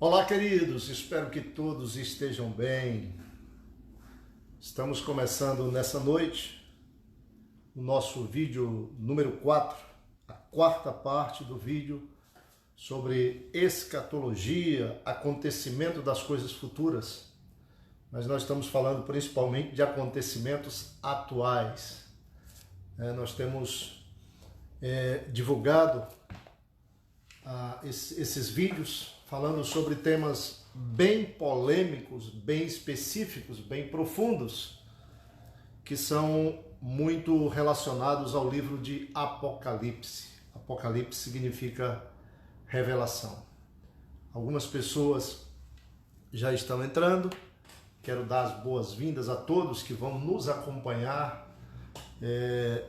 Olá, queridos, espero que todos estejam bem. Estamos começando nessa noite o nosso vídeo número 4, a quarta parte do vídeo sobre escatologia, acontecimento das coisas futuras. Mas nós estamos falando principalmente de acontecimentos atuais. Nós temos divulgado esses vídeos falando sobre temas bem polêmicos, bem específicos, bem profundos, que são muito relacionados ao livro de Apocalipse. Apocalipse significa revelação. Algumas pessoas já estão entrando. Quero dar as boas-vindas a todos que vão nos acompanhar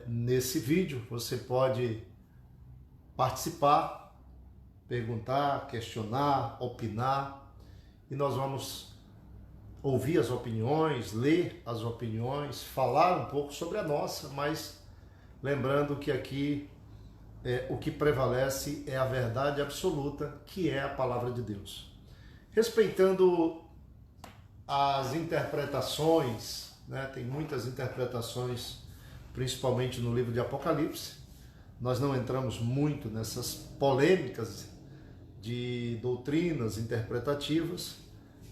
nesse vídeo. Você pode participar, perguntar, questionar, opinar, e nós vamos ouvir as opiniões, ler as opiniões, falar um pouco sobre a nossa, mas lembrando que aqui o que prevalece é a verdade absoluta, que é a palavra de Deus. Respeitando as interpretações, tem muitas interpretações, principalmente no livro de Apocalipse. Nós não entramos muito nessas polêmicas de doutrinas interpretativas,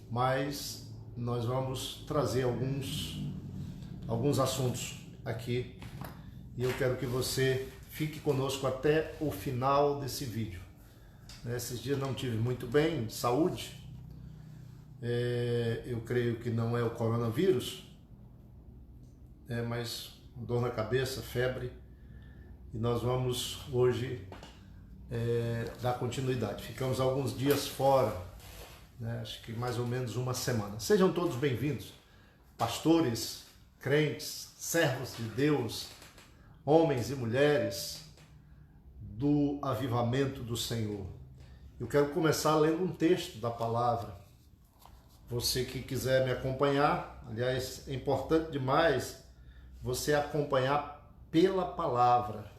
mas nós vamos trazer alguns assuntos aqui e eu quero que você fique conosco até o final desse vídeo. Esses dias não tive muito bem de saúde, eu creio que não é o coronavírus, mas dor na cabeça, febre, e nós vamos hoje dar continuidade. Ficamos alguns dias fora, acho que mais ou menos uma semana. Sejam todos bem-vindos, pastores, crentes, servos de Deus, homens e mulheres do avivamento do Senhor. Eu quero começar lendo um texto da palavra. Você que quiser me acompanhar, aliás, é importante demais você acompanhar pela palavra.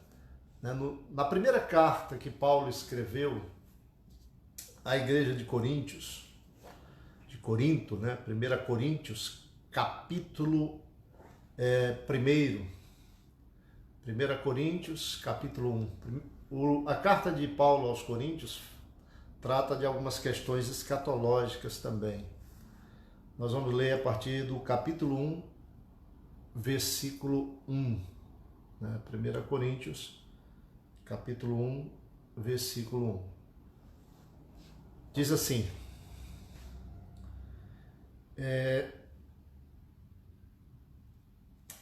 Na primeira carta que Paulo escreveu à igreja de Corinto, 1 Coríntios, capítulo 1. 1 Coríntios, capítulo 1. A carta de Paulo aos Coríntios trata de algumas questões escatológicas também. Nós vamos ler a partir do capítulo 1, versículo 1. 1 Coríntios, capítulo 1, versículo 1. Diz assim: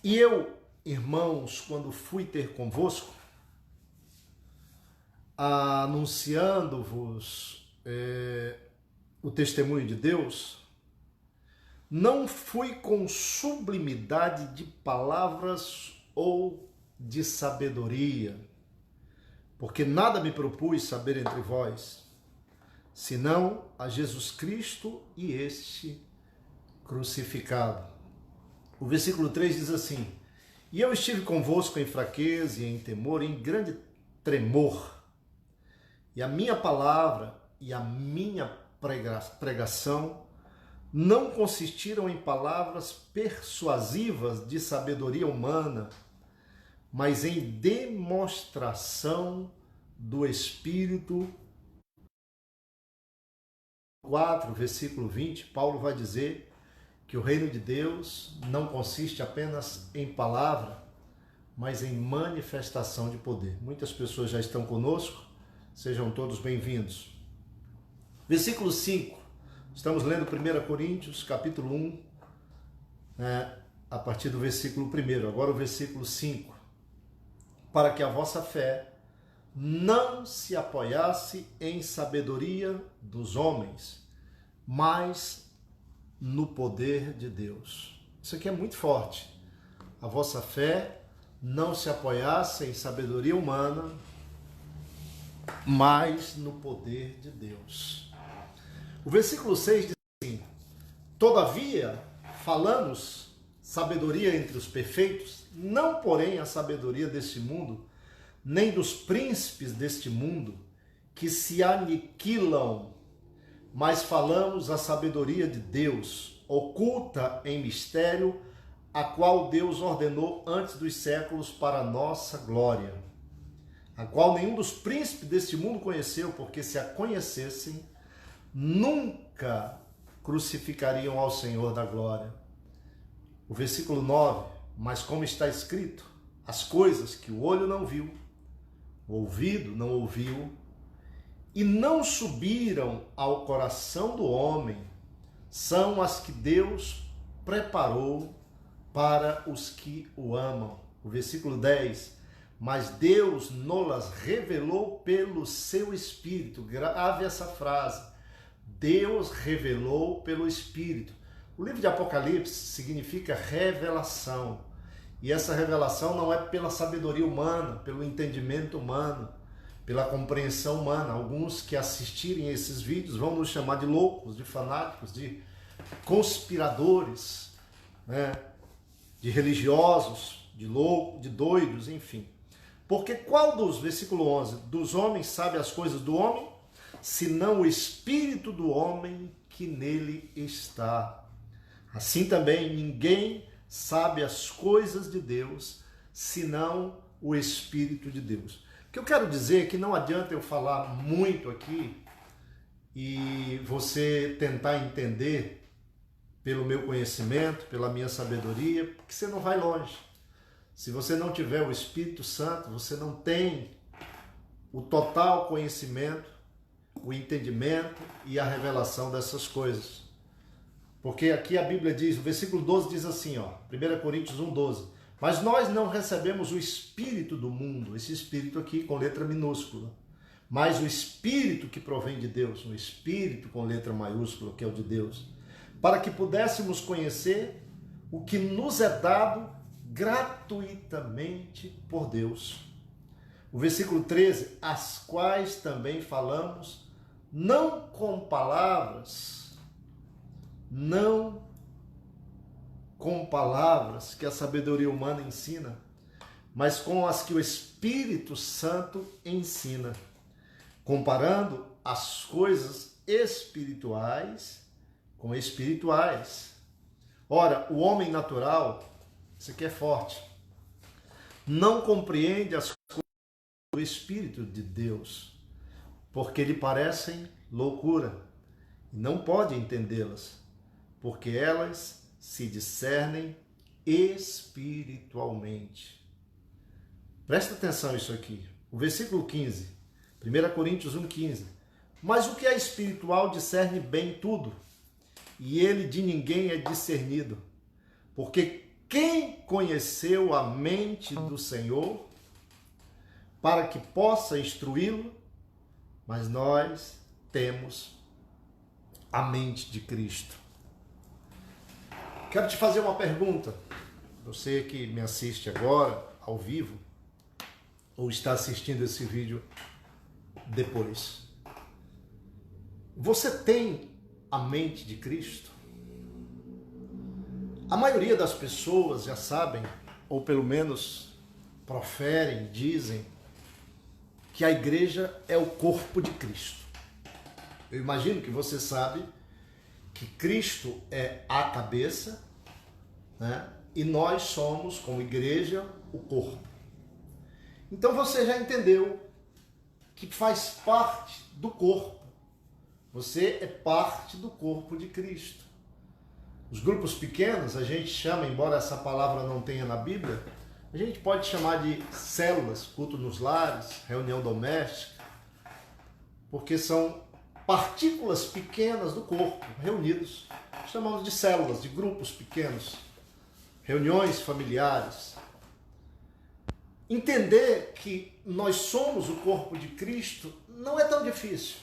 E eu, irmãos, quando fui ter convosco, anunciando-vos o testemunho de Deus, não fui com sublimidade de palavras ou de sabedoria, porque nada me propus saber entre vós, senão a Jesus Cristo e este crucificado. O versículo 3 diz assim: E eu estive convosco em fraqueza e em temor, em grande tremor, e a minha palavra e a minha pregação não consistiram em palavras persuasivas de sabedoria humana, mas em demonstração do Espírito. 4, versículo 20, Paulo vai dizer que o reino de Deus não consiste apenas em palavra, mas em manifestação de poder. Muitas pessoas já estão conosco, sejam todos bem-vindos. Versículo 5, estamos lendo 1 Coríntios, capítulo 1, a partir do versículo 1, agora o versículo 5. Para que a vossa fé não se apoiasse em sabedoria dos homens, mas no poder de Deus. Isso aqui é muito forte. A vossa fé não se apoiasse em sabedoria humana, mas no poder de Deus. O versículo 6 diz assim: Todavia, falamos sabedoria entre os perfeitos, não porém a sabedoria deste mundo, nem dos príncipes deste mundo, que se aniquilam, mas falamos a sabedoria de Deus, oculta em mistério, a qual Deus ordenou antes dos séculos para a nossa glória, a qual nenhum dos príncipes deste mundo conheceu, porque se a conhecessem, nunca crucificariam ao Senhor da glória. O versículo 9, mas como está escrito, as coisas que o olho não viu, o ouvido não ouviu, e não subiram ao coração do homem, são as que Deus preparou para os que o amam. O versículo 10, mas Deus nos revelou pelo seu Espírito. Grave essa frase, Deus revelou pelo Espírito. O livro de Apocalipse significa revelação, e essa revelação não é pela sabedoria humana, pelo entendimento humano, pela compreensão humana. Alguns que assistirem esses vídeos vão nos chamar de loucos, de fanáticos, de conspiradores, né? De religiosos, de loucos, de doidos, enfim. Porque qual dos, versículo 11, dos homens sabe as coisas do homem, senão o espírito do homem que nele está? Assim também ninguém sabe as coisas de Deus, senão o Espírito de Deus. O que eu quero dizer é que não adianta eu falar muito aqui e você tentar entender pelo meu conhecimento, pela minha sabedoria, porque você não vai longe. Se você não tiver o Espírito Santo, você não tem o total conhecimento, o entendimento e a revelação dessas coisas. Porque aqui a Bíblia diz, o versículo 12 diz assim, 1 Coríntios 1:12, mas nós não recebemos o Espírito do mundo, esse Espírito aqui com letra minúscula, mas o Espírito que provém de Deus, o Espírito com letra maiúscula, que é o de Deus, para que pudéssemos conhecer o que nos é dado gratuitamente por Deus. O versículo 13, as quais também falamos, não com palavras que a sabedoria humana ensina, mas com as que o Espírito Santo ensina, comparando as coisas espirituais com espirituais. Ora, o homem natural, isso aqui é forte, não compreende as coisas do Espírito de Deus, porque lhe parecem loucura, e não pode entendê-las, porque elas se discernem espiritualmente. Presta atenção nisso aqui. O versículo 15, 1 Coríntios 1,15. Mas o que é espiritual discerne bem tudo, e ele de ninguém é discernido. Porque quem conheceu a mente do Senhor para que possa instruí-lo? Mas nós temos a mente de Cristo. Quero te fazer uma pergunta. Você que me assiste agora, ao vivo, ou está assistindo esse vídeo depois. Você tem a mente de Cristo? A maioria das pessoas já sabem, ou pelo menos proferem, dizem, que a igreja é o corpo de Cristo. Eu imagino que você sabe que Cristo é a cabeça, né? E nós somos, como igreja, o corpo. Então você já entendeu que faz parte do corpo. Você é parte do corpo de Cristo. Os grupos pequenos, a gente chama, embora essa palavra não tenha na Bíblia, a gente pode chamar de células, culto nos lares, reunião doméstica, porque são partículas pequenas do corpo, reunidos. Chamamos de células, de grupos pequenos, reuniões familiares. Entender que nós somos o corpo de Cristo não é tão difícil.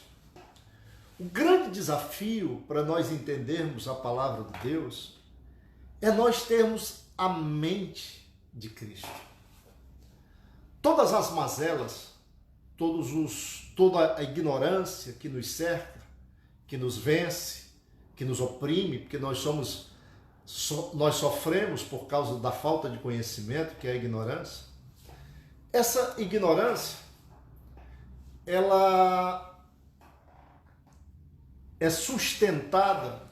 O grande desafio para nós entendermos a palavra de Deus é nós termos a mente de Cristo. Todas as mazelas, toda a ignorância que nos cerca, que nos vence, que nos oprime, porque nós sofremos por causa da falta de conhecimento, que é a ignorância. Essa ignorância, ela é sustentada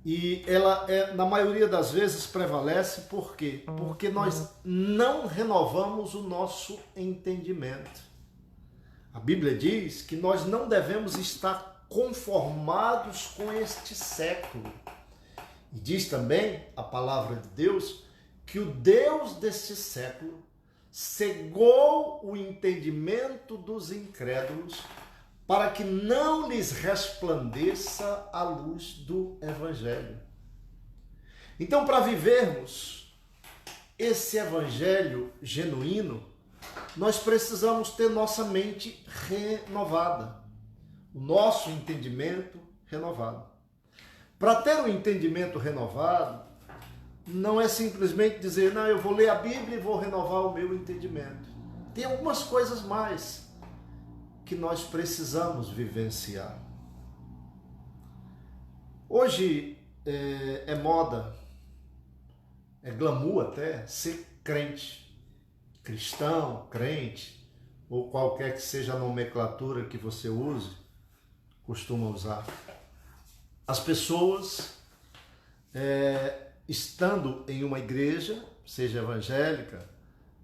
e ela na maioria das vezes prevalece por quê? Porque nós não renovamos o nosso entendimento. A Bíblia diz que nós não devemos estar conformados com este século. E diz também a palavra de Deus que o Deus deste século cegou o entendimento dos incrédulos para que não lhes resplandeça a luz do Evangelho. Então, para vivermos esse Evangelho genuíno, nós precisamos ter nossa mente renovada, o nosso entendimento renovado. Para ter um entendimento renovado, não é simplesmente dizer, não, eu vou ler a Bíblia e vou renovar o meu entendimento. Tem algumas coisas mais que nós precisamos vivenciar. Hoje é moda, é glamour até, ser crente, cristão, crente, ou qualquer que seja a nomenclatura que você use, costuma usar. As pessoas, estando em uma igreja, seja evangélica,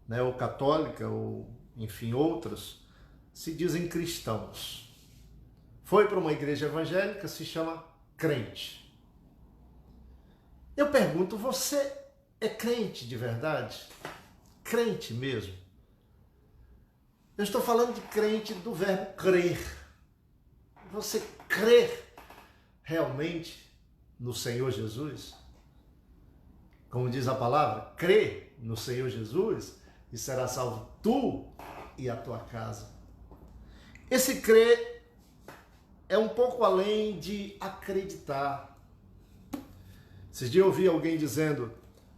né, ou católica, ou enfim, outras, se dizem cristãos. Foi para uma igreja evangélica, se chama crente. Eu pergunto, você é crente de verdade? Crente mesmo? Eu estou falando de crente do verbo crer. Você crer realmente no Senhor Jesus? Como diz a palavra, crê no Senhor Jesus e será salvo tu e a tua casa. Esse crer é um pouco além de acreditar. Esses dias eu ouvi alguém dizendo,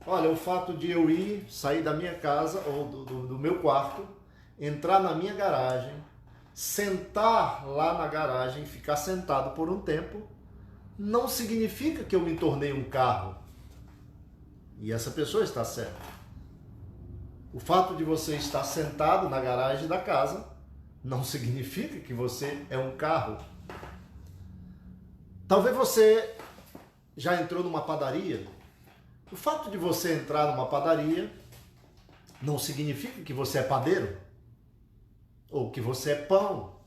olha, o fato de eu sair da minha casa ou do meu quarto, entrar na minha garagem, sentar lá na garagem, ficar sentado por um tempo, não significa que eu me tornei um carro. E essa pessoa está certa. O fato de você estar sentado na garagem da casa não significa que você é um carro. Talvez você já entrou numa padaria. O fato de você entrar numa padaria não significa que você é padeiro ou que você é pão.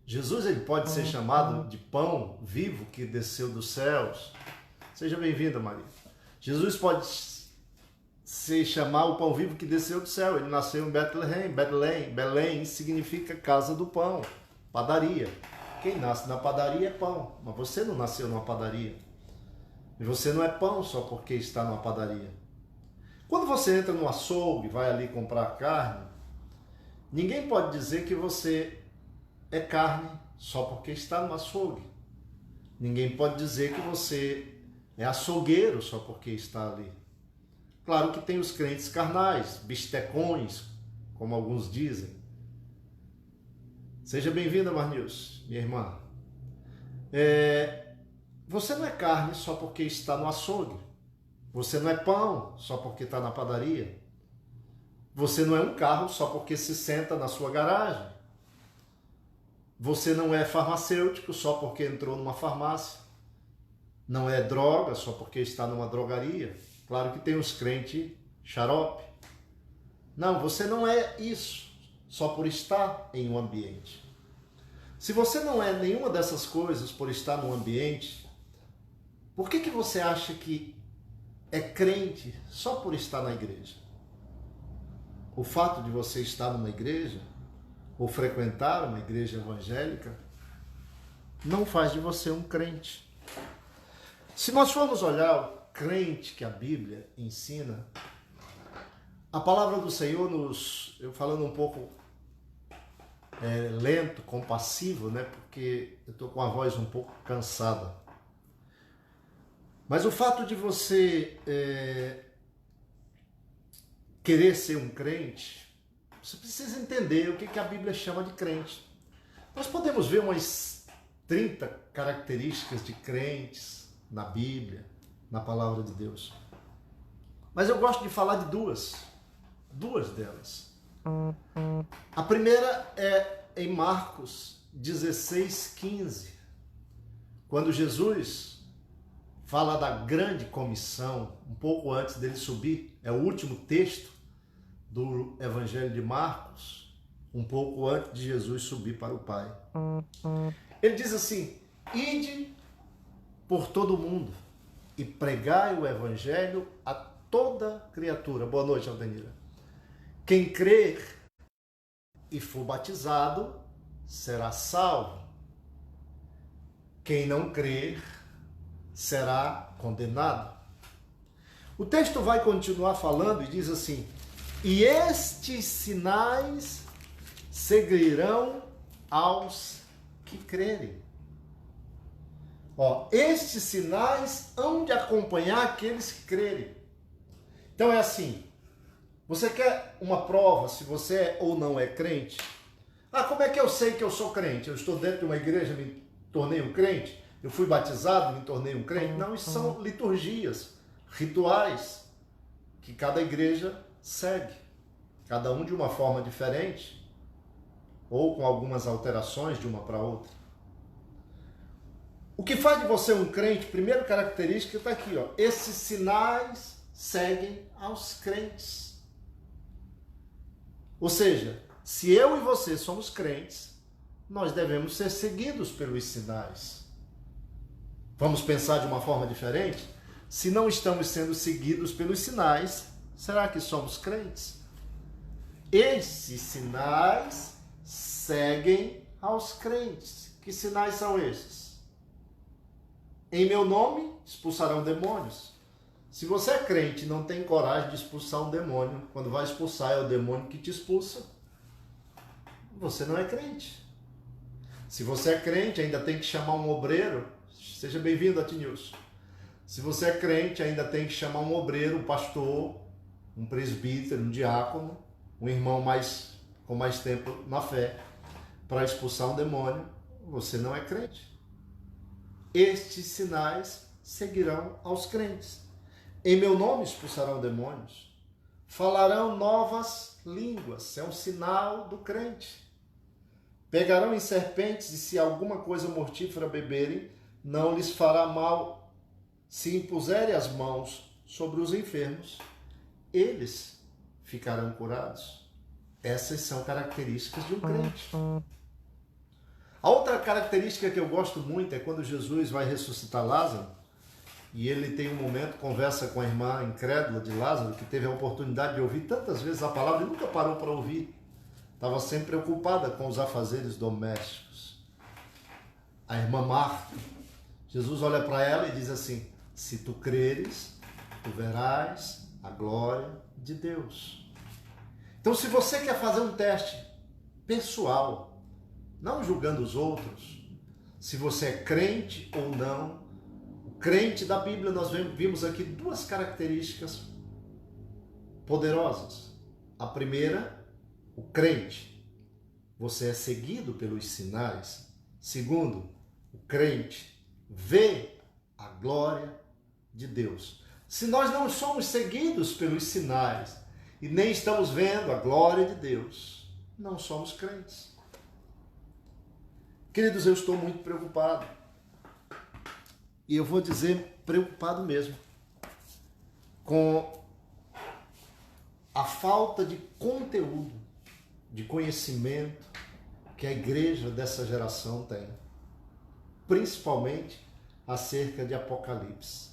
Jesus, ele pode ser chamado de pão vivo que desceu dos céus. Seja bem-vinda, Maria. Jesus pode se chamar o pão vivo que desceu do céu. Ele nasceu em Betleém. Belém significa casa do pão, padaria. Quem nasce na padaria é pão, mas você não nasceu numa padaria. E você não é pão só porque está numa padaria. Quando você entra no açougue e vai ali comprar carne, ninguém pode dizer que você é carne só porque está no açougue. Ninguém pode dizer que você é açougueiro só porque está ali. Claro que tem os crentes carnais, bistecões, como alguns dizem. Seja bem-vinda, Marnils, minha irmã. Você não é carne só porque está no açougue. Você não é pão só porque está na padaria. Você não é um carro só porque se senta na sua garagem. Você não é farmacêutico só porque entrou numa farmácia. Não é droga só porque está numa drogaria. Claro que tem os crentes xarope. Não, você não é isso só por estar em um ambiente. Se você não é nenhuma dessas coisas por estar num ambiente, por que você acha que é crente só por estar na igreja? O fato de você estar numa igreja ou frequentar uma igreja evangélica não faz de você um crente. Se nós formos olhar o crente que a Bíblia ensina, a palavra do Senhor eu falando um pouco lento, compassivo, né? Porque eu estou com a voz um pouco cansada. Mas o fato de você querer ser um crente, você precisa entender o que a Bíblia chama de crente. Nós podemos ver umas 30 características de crentes na Bíblia, na palavra de Deus. Mas eu gosto de falar de duas delas. A primeira é em Marcos 16:15. Quando Jesus fala da grande comissão, um pouco antes dele subir, é o último texto do Evangelho de Marcos, um pouco antes de Jesus subir para o Pai. Ele diz assim: ide por todo o mundo e pregai o Evangelho a toda criatura. Boa noite, Aldenira. Quem crer e for batizado será salvo. Quem não crer será condenado. O texto vai continuar falando e diz assim: e estes sinais seguirão aos que crerem. Estes sinais hão de acompanhar aqueles que crerem. Então é assim, você quer uma prova se você é ou não é crente? Como é que eu sei que eu sou crente? Eu estou dentro de uma igreja, me tornei um crente? Eu fui batizado, me tornei um crente? Não, isso são liturgias, rituais, que cada igreja segue. Cada um de uma forma diferente, ou com algumas alterações de uma para outra. O que faz de você um crente, primeira característica está aqui, esses sinais seguem aos crentes. Ou seja, se eu e você somos crentes, nós devemos ser seguidos pelos sinais. Vamos pensar de uma forma diferente? Se não estamos sendo seguidos pelos sinais, será que somos crentes? Esses sinais seguem aos crentes. Que sinais são esses? Em meu nome expulsarão demônios. Se você é crente e não tem coragem de expulsar um demônio, quando vai expulsar é o demônio que te expulsa, você não é crente. Se você é crente, ainda tem que chamar um obreiro. Seja bem-vindo, Atinilson. Se você é crente, ainda tem que chamar um obreiro, um pastor, um presbítero, um diácono, um irmão com mais tempo na fé, para expulsar um demônio. Você não é crente. Estes sinais seguirão aos crentes. Em meu nome expulsarão demônios. Falarão novas línguas. É um sinal do crente. Pegarão em serpentes, e se alguma coisa mortífera beberem, não lhes fará mal. Se impuserem as mãos sobre os enfermos, eles ficarão curados. Essas são características de um crente. A outra característica que eu gosto muito é quando Jesus vai ressuscitar Lázaro, e ele tem um momento, conversa com a irmã incrédula de Lázaro, que teve a oportunidade de ouvir tantas vezes a palavra e nunca parou para ouvir. Estava sempre preocupada com os afazeres domésticos. A irmã Marta, Jesus olha para ela e diz assim: se tu creres, tu verás a glória de Deus. Então, se você quer fazer um teste pessoal, não julgando os outros, se você é crente ou não, o crente da Bíblia, nós vimos aqui duas características poderosas. A primeira, o crente, você é seguido pelos sinais. Segundo, o crente vê a glória de Deus. Se nós não somos seguidos pelos sinais e nem estamos vendo a glória de Deus, não somos crentes. Queridos, eu estou muito preocupado. E eu vou dizer preocupado mesmo com a falta de conteúdo, de conhecimento que a igreja dessa geração tem, principalmente acerca de Apocalipse.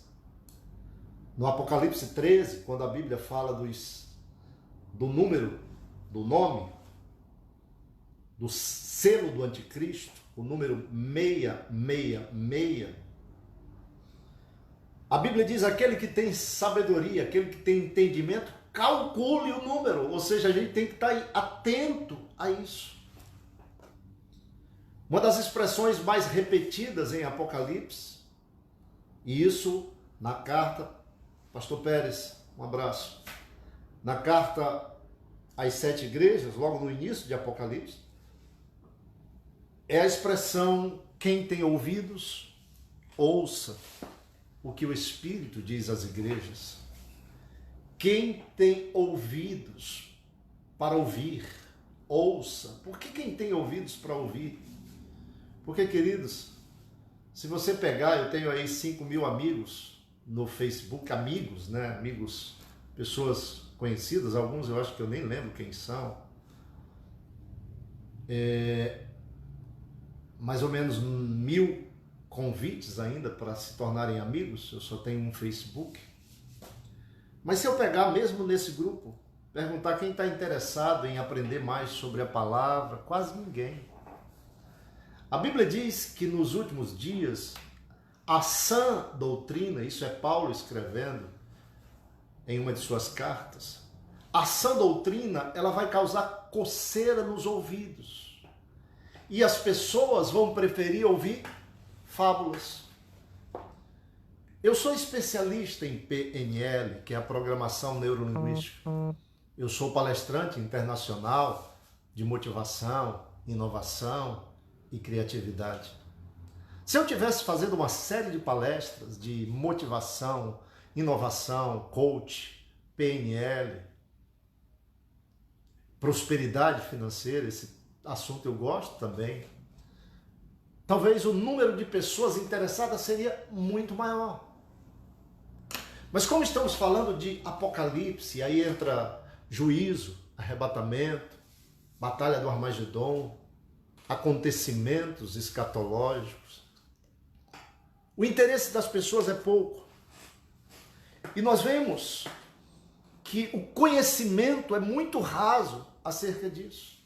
No Apocalipse 13, quando a Bíblia fala do número, do nome, do selo do anticristo, o número 666, a Bíblia diz: aquele que tem sabedoria, aquele que tem entendimento, calcule o número. Ou seja, a gente tem que estar atento a isso. Uma das expressões mais repetidas em Apocalipse, e isso na carta, Pastor Pérez, um abraço, na carta às 7 igrejas, logo no início de Apocalipse, é a expressão: quem tem ouvidos, ouça o que o Espírito diz às igrejas. Quem tem ouvidos para ouvir, ouça. Por que quem tem ouvidos para ouvir? Porque, queridos, Se você pegar, eu tenho aí 5.000 amigos no Facebook, amigos, né? Amigos, pessoas conhecidas, alguns eu acho que eu nem lembro quem são. Mais ou menos 1.000 convites ainda para se tornarem amigos, eu só tenho um Facebook. Mas se eu pegar mesmo nesse grupo, perguntar quem está interessado em aprender mais sobre a palavra, quase ninguém. A Bíblia diz que nos últimos dias, a sã doutrina, isso é Paulo escrevendo em uma de suas cartas, a sã doutrina, ela vai causar coceira nos ouvidos. E as pessoas vão preferir ouvir fábulas. Eu sou especialista em PNL, que é a programação neurolinguística. Eu sou palestrante internacional de motivação, inovação e criatividade. Se eu estivesse fazendo uma série de palestras de motivação, inovação, coach, PNL, prosperidade financeira, esse assunto eu gosto também, talvez o número de pessoas interessadas seria muito maior. Mas como estamos falando de Apocalipse, aí entra juízo, arrebatamento, batalha do Armagedon, acontecimentos escatológicos, o interesse das pessoas é pouco. E nós vemos que o conhecimento é muito raso acerca disso.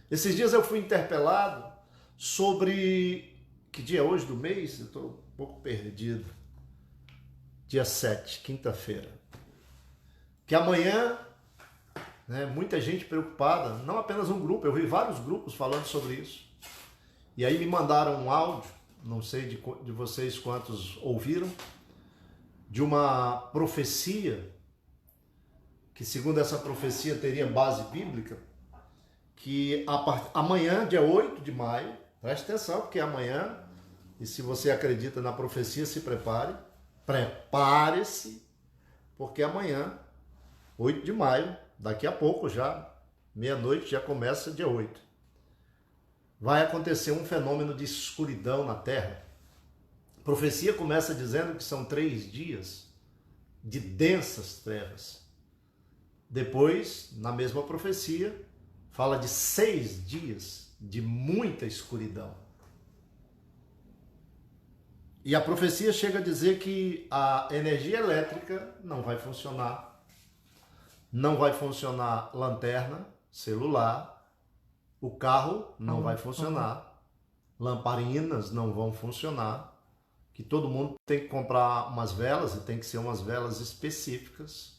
Esses dias eu fui interpelado sobre... Que dia é hoje do mês? Eu estou um pouco perdido. Dia 7, quinta-feira. Que amanhã, né, muita gente preocupada, não apenas um grupo, eu vi vários grupos falando sobre isso. E aí me mandaram um áudio, não sei de vocês quantos ouviram, de uma profecia, que segundo essa profecia teria base bíblica, que amanhã, dia 8 de maio, preste atenção, porque amanhã, e se você acredita na profecia, se prepare-se, porque amanhã, 8 de maio, daqui a pouco já, meia-noite, já começa dia 8, vai acontecer um fenômeno de escuridão na Terra. A profecia começa dizendo que são 3 dias de densas trevas. Depois, na mesma profecia, fala de 6 dias de muita escuridão. E a profecia chega a dizer que a energia elétrica não vai funcionar, não vai funcionar lanterna, celular, o carro não vai funcionar, lamparinas não vão funcionar, que todo mundo tem que comprar umas velas e tem que ser umas velas específicas,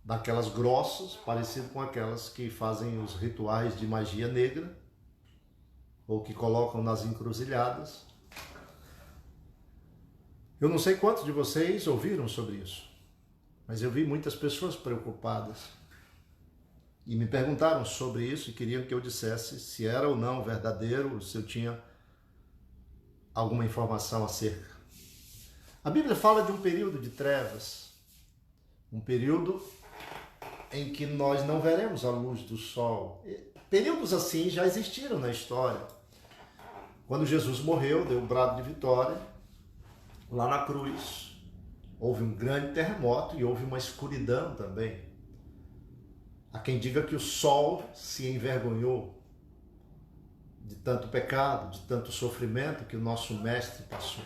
daquelas grossas, parecido com aquelas que fazem os rituais de magia negra, ou que colocam nas encruzilhadas. Eu não sei quantos de vocês ouviram sobre isso, mas eu vi muitas pessoas preocupadas e me perguntaram sobre isso e queriam que eu dissesse se era ou não verdadeiro, se eu tinha alguma informação acerca. A Bíblia fala de um período de trevas, um período em que nós não veremos a luz do sol. Períodos assim já existiram na história. Quando Jesus morreu, deu um brado de vitória, lá na cruz, houve um grande terremoto e houve uma escuridão também. Há quem diga que o sol se envergonhou de tanto pecado, de tanto sofrimento que o nosso mestre passou.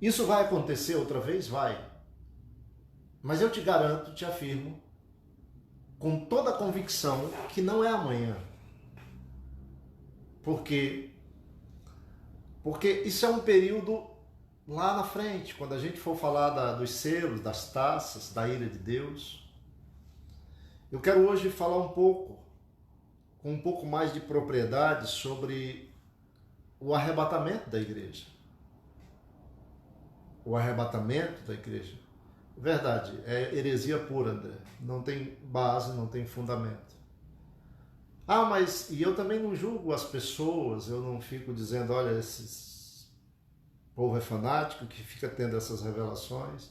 Isso vai acontecer outra vez? Vai. Mas eu te garanto, te afirmo, com toda a convicção, que não é amanhã. Por quê? Porque isso é um período lá na frente, quando a gente for falar dos selos, das taças, da ira de Deus. Eu quero hoje falar com um pouco mais de propriedade sobre o arrebatamento da igreja. O arrebatamento da igreja. Verdade, é heresia pura, André. Não tem base, não tem fundamento. Ah, mas e eu também não julgo as pessoas, eu não fico dizendo, olha, esse povo é fanático que fica tendo essas revelações.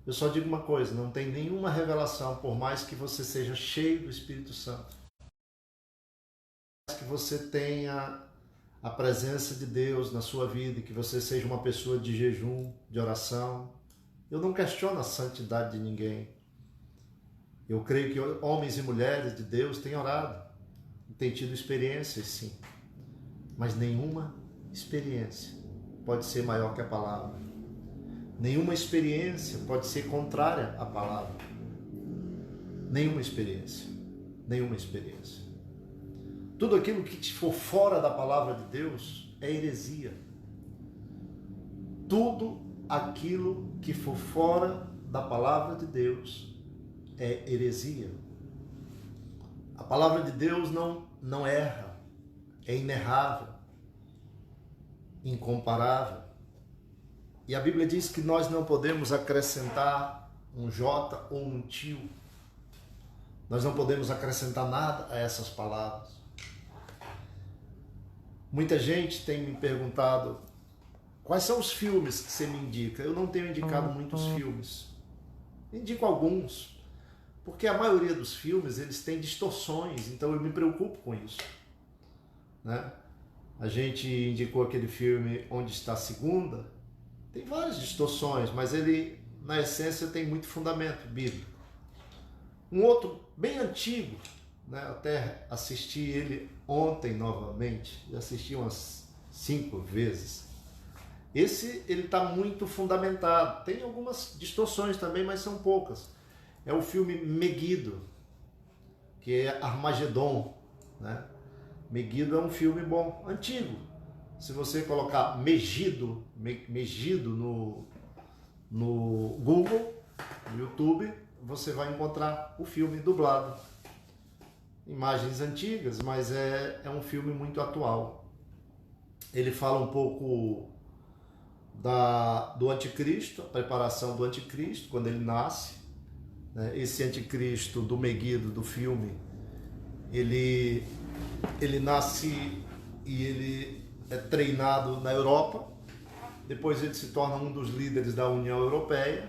Eu só digo uma coisa, não tem nenhuma revelação, por mais que você seja cheio do Espírito Santo, que você tenha a presença de Deus na sua vida, que você seja uma pessoa de jejum, de oração. Eu não questiono a santidade de ninguém. Eu creio que homens e mulheres de Deus têm orado, têm tido experiências, sim, mas nenhuma experiência pode ser maior que a palavra. Nenhuma experiência pode ser contrária à palavra. Nenhuma experiência. Nenhuma experiência. Tudo aquilo que for fora da palavra de Deus é heresia. Tudo aquilo que for fora da palavra de Deus é heresia. A palavra de Deus não erra, é inerrável, incomparável. E a Bíblia diz que nós não podemos acrescentar um J ou um tio. Nós não podemos acrescentar nada a essas palavras. Muita gente tem me perguntado quais são os filmes que você me indica. Eu não tenho indicado muitos filmes. Indico alguns, porque a maioria dos filmes eles têm distorções, então eu me preocupo com isso, né? A gente indicou aquele filme Onde Está a Segunda. Tem várias distorções, mas ele, na essência, tem muito fundamento bíblico. Um outro bem antigo, né? Até assisti ele ontem novamente, já assisti umas 5 vezes. Esse, ele está muito fundamentado. Tem algumas distorções também, mas são poucas. É o filme Megido, que é Armagedon, né? Megido é um filme bom, antigo. Se você colocar Megido no Google, no YouTube, você vai encontrar o filme dublado. Imagens antigas, mas é um filme muito atual. Ele fala um pouco do anticristo, a preparação do anticristo, quando ele nasce. Esse anticristo do Megido, do filme, ele nasce e ele é treinado na Europa, depois ele se torna um dos líderes da União Europeia,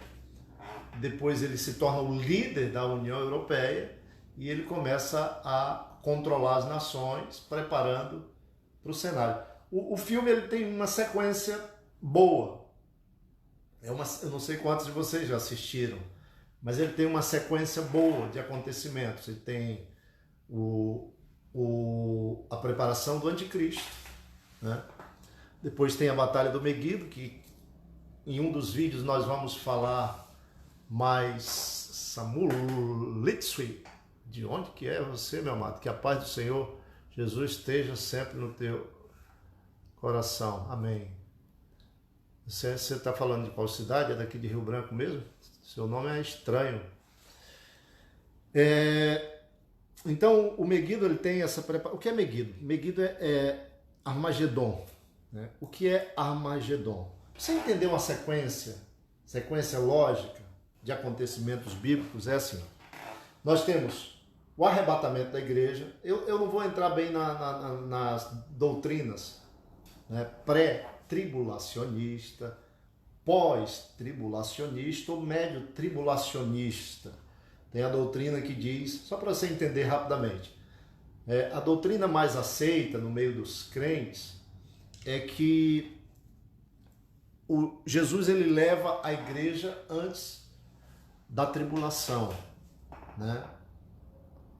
depois ele se torna o líder da União Europeia e ele começa a controlar as nações, preparando para o cenário. O filme ele tem uma sequência boa, eu não sei quantos de vocês já assistiram, mas ele tem uma sequência boa de acontecimentos. Ele tem a preparação do anticristo, né? Depois tem a Batalha do Megido, que em um dos vídeos nós vamos falar mais. Samuel Litsui, de onde que é você, meu amado? Que a paz do Senhor Jesus esteja sempre no teu coração. Amém. Você está falando de qual cidade? É daqui de Rio Branco mesmo? Seu nome é estranho. Então, o Megido ele tem essa preparação. O que é Megido? Megido é Armagedon, né? O que é Armagedon? Você entender uma sequência lógica de acontecimentos bíblicos, é assim. Nós temos o arrebatamento da igreja. Eu não vou entrar bem nas doutrinas, né? Pré-tribulacionista, pós-tribulacionista ou médio-tribulacionista. Tem a doutrina que diz, só para você entender rapidamente, a doutrina mais aceita no meio dos crentes é que Jesus ele leva a igreja antes da tribulação, né?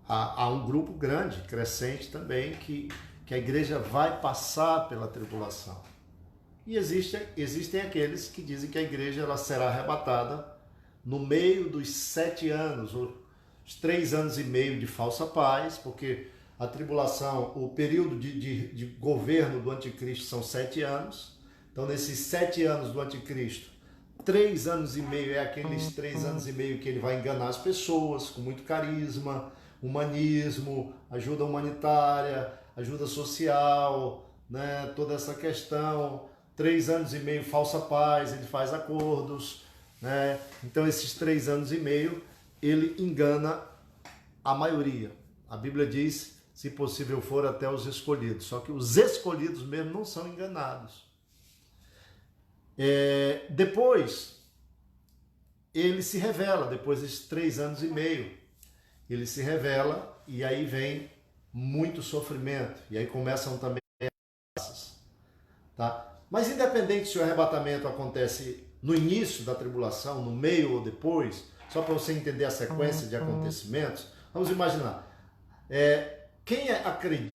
Há um grupo grande, crescente também, que a igreja vai passar pela tribulação. E existem aqueles que dizem que a igreja ela será arrebatada no meio dos 7 anos, ou os 3 anos e meio de falsa paz, porque a tribulação, o período de governo do anticristo são 7 anos. Então, nesses 7 anos do anticristo, 3 anos e meio é aqueles 3 anos e meio que ele vai enganar as pessoas com muito carisma, humanismo, ajuda humanitária, ajuda social, né? Toda essa questão. 3 anos e meio falsa paz, ele faz acordos, né? Então esses 3 anos e meio ele engana a maioria. A Bíblia diz, se possível for, até os escolhidos. Só que os escolhidos mesmo não são enganados. Depois ele se revela, depois desses 3 anos e meio, ele se revela e aí vem muito sofrimento. E aí começam também as ameaças. tá? Mas independente se o arrebatamento acontece no início da tribulação, no meio ou depois, só para você entender a sequência de acontecimentos, vamos imaginar. Quem acredita...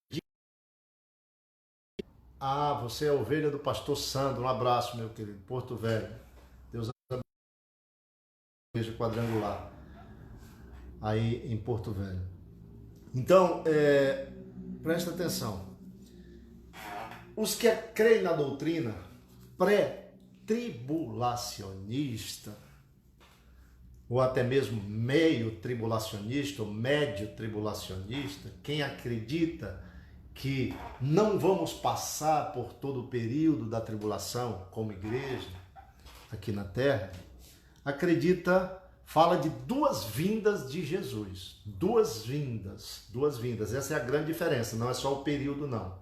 Ah, você é a ovelha do pastor Sandro. Um abraço, meu querido. Porto Velho. Deus abençoe a igreja quadrangular aí em Porto Velho. Então, presta atenção. Os que creem na doutrina pré-tribulacionista, ou até mesmo meio tribulacionista ou médio tribulacionista, quem acredita que não vamos passar por todo o período da tribulação como igreja aqui na terra, fala de duas vindas de Jesus. Duas vindas. Essa é a grande diferença, não é só o período não.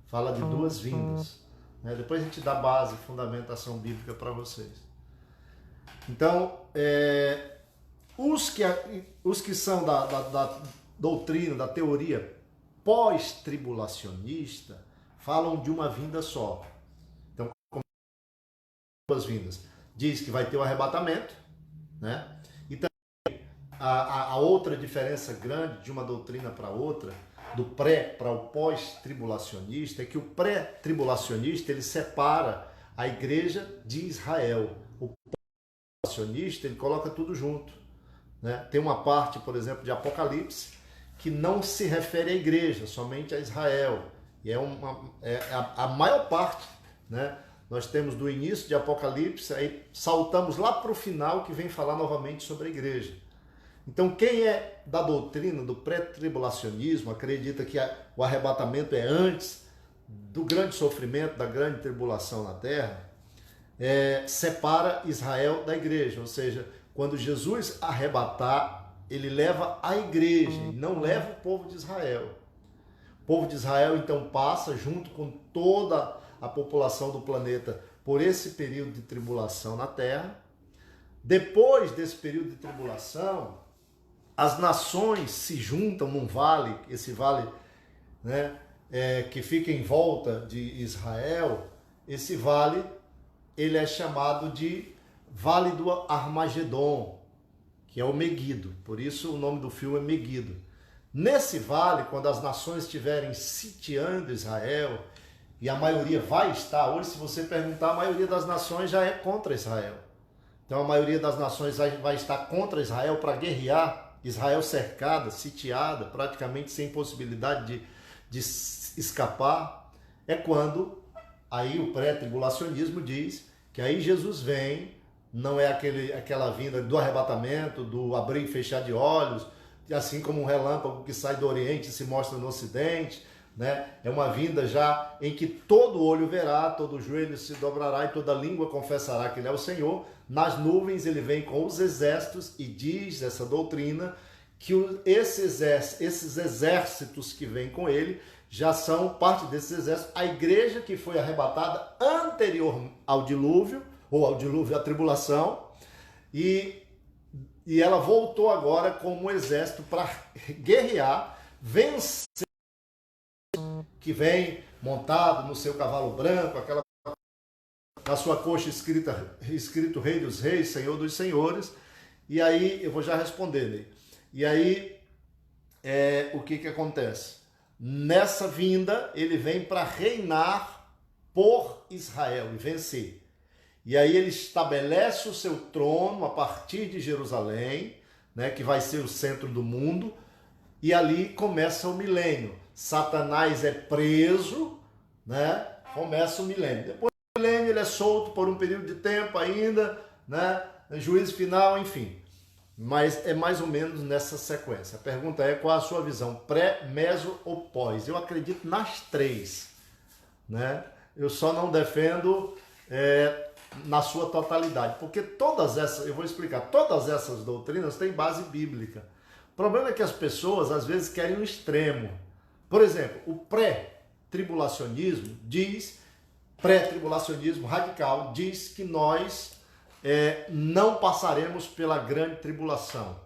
Fala de duas vindas. Depois a gente dá base, fundamentação bíblica para vocês. Então, os que são da doutrina, da teoria pós-tribulacionista, falam de uma vinda só. Então, como duas vindas. Diz que vai ter o arrebatamento, né? E também a outra diferença grande de uma doutrina para outra, do pré para o pós-tribulacionista, é que o pré-tribulacionista ele separa a igreja de Israel. O pós-tribulacionista ele coloca tudo junto, né? Tem uma parte, por exemplo, de Apocalipse que não se refere à igreja, somente a Israel. E a maior parte, né? Nós temos do início de Apocalipse, aí saltamos lá para o final que vem falar novamente sobre a igreja. Então quem é da doutrina do pré-tribulacionismo, acredita que o arrebatamento é antes do grande sofrimento, da grande tribulação na terra, separa Israel da igreja. Ou seja, quando Jesus arrebatar, ele leva a igreja, e não leva o povo de Israel. O povo de Israel então passa junto com toda a população do planeta por esse período de tribulação na terra. Depois desse período de tribulação, as nações se juntam num vale, esse vale, né, que fica em volta de Israel. Esse vale ele é chamado de Vale do Armagedon, que é o Meguido, por isso o nome do filme é Meguido. Nesse vale, quando as nações estiverem sitiando Israel, e a maioria vai estar, hoje se você perguntar, a maioria das nações já é contra Israel. Então a maioria das nações vai estar contra Israel para guerrear, Israel cercada, sitiada, praticamente sem possibilidade de escapar. É quando aí o pré-tribulacionismo diz que aí Jesus vem. Não é aquela vinda do arrebatamento, do abrir e fechar de olhos, assim como um relâmpago que sai do Oriente e se mostra no Ocidente, né? É uma vinda já em que todo olho verá, todo joelho se dobrará e toda língua confessará que Ele é o Senhor. Nas nuvens Ele vem com os exércitos e diz essa doutrina que esses exércitos que vêm com Ele já são parte desses exércitos. A igreja que foi arrebatada anterior ao dilúvio, ou ao dilúvio, à tribulação, e ela voltou agora como um exército para guerrear, vencer, que vem montado no seu cavalo branco, na sua coxa escrito Rei dos Reis, Senhor dos Senhores. E aí, eu vou já responder, Ney. E aí, o que acontece? Nessa vinda, ele vem para reinar por Israel e vencer. E aí ele estabelece o seu trono a partir de Jerusalém, né, que vai ser o centro do mundo, e ali começa o milênio. Satanás é preso, né, começa o milênio. Depois do milênio ele é solto por um período de tempo ainda, né, juízo final, enfim. Mas é mais ou menos nessa sequência. A pergunta é: qual a sua visão? Pré, meso ou pós? Eu acredito nas três, né? Eu só não defendo na sua totalidade, porque todas essas, eu vou explicar, todas essas doutrinas têm base bíblica. O problema é que as pessoas às vezes querem um extremo. Por exemplo, o pré-tribulacionismo pré-tribulacionismo radical diz que nós não passaremos pela grande tribulação.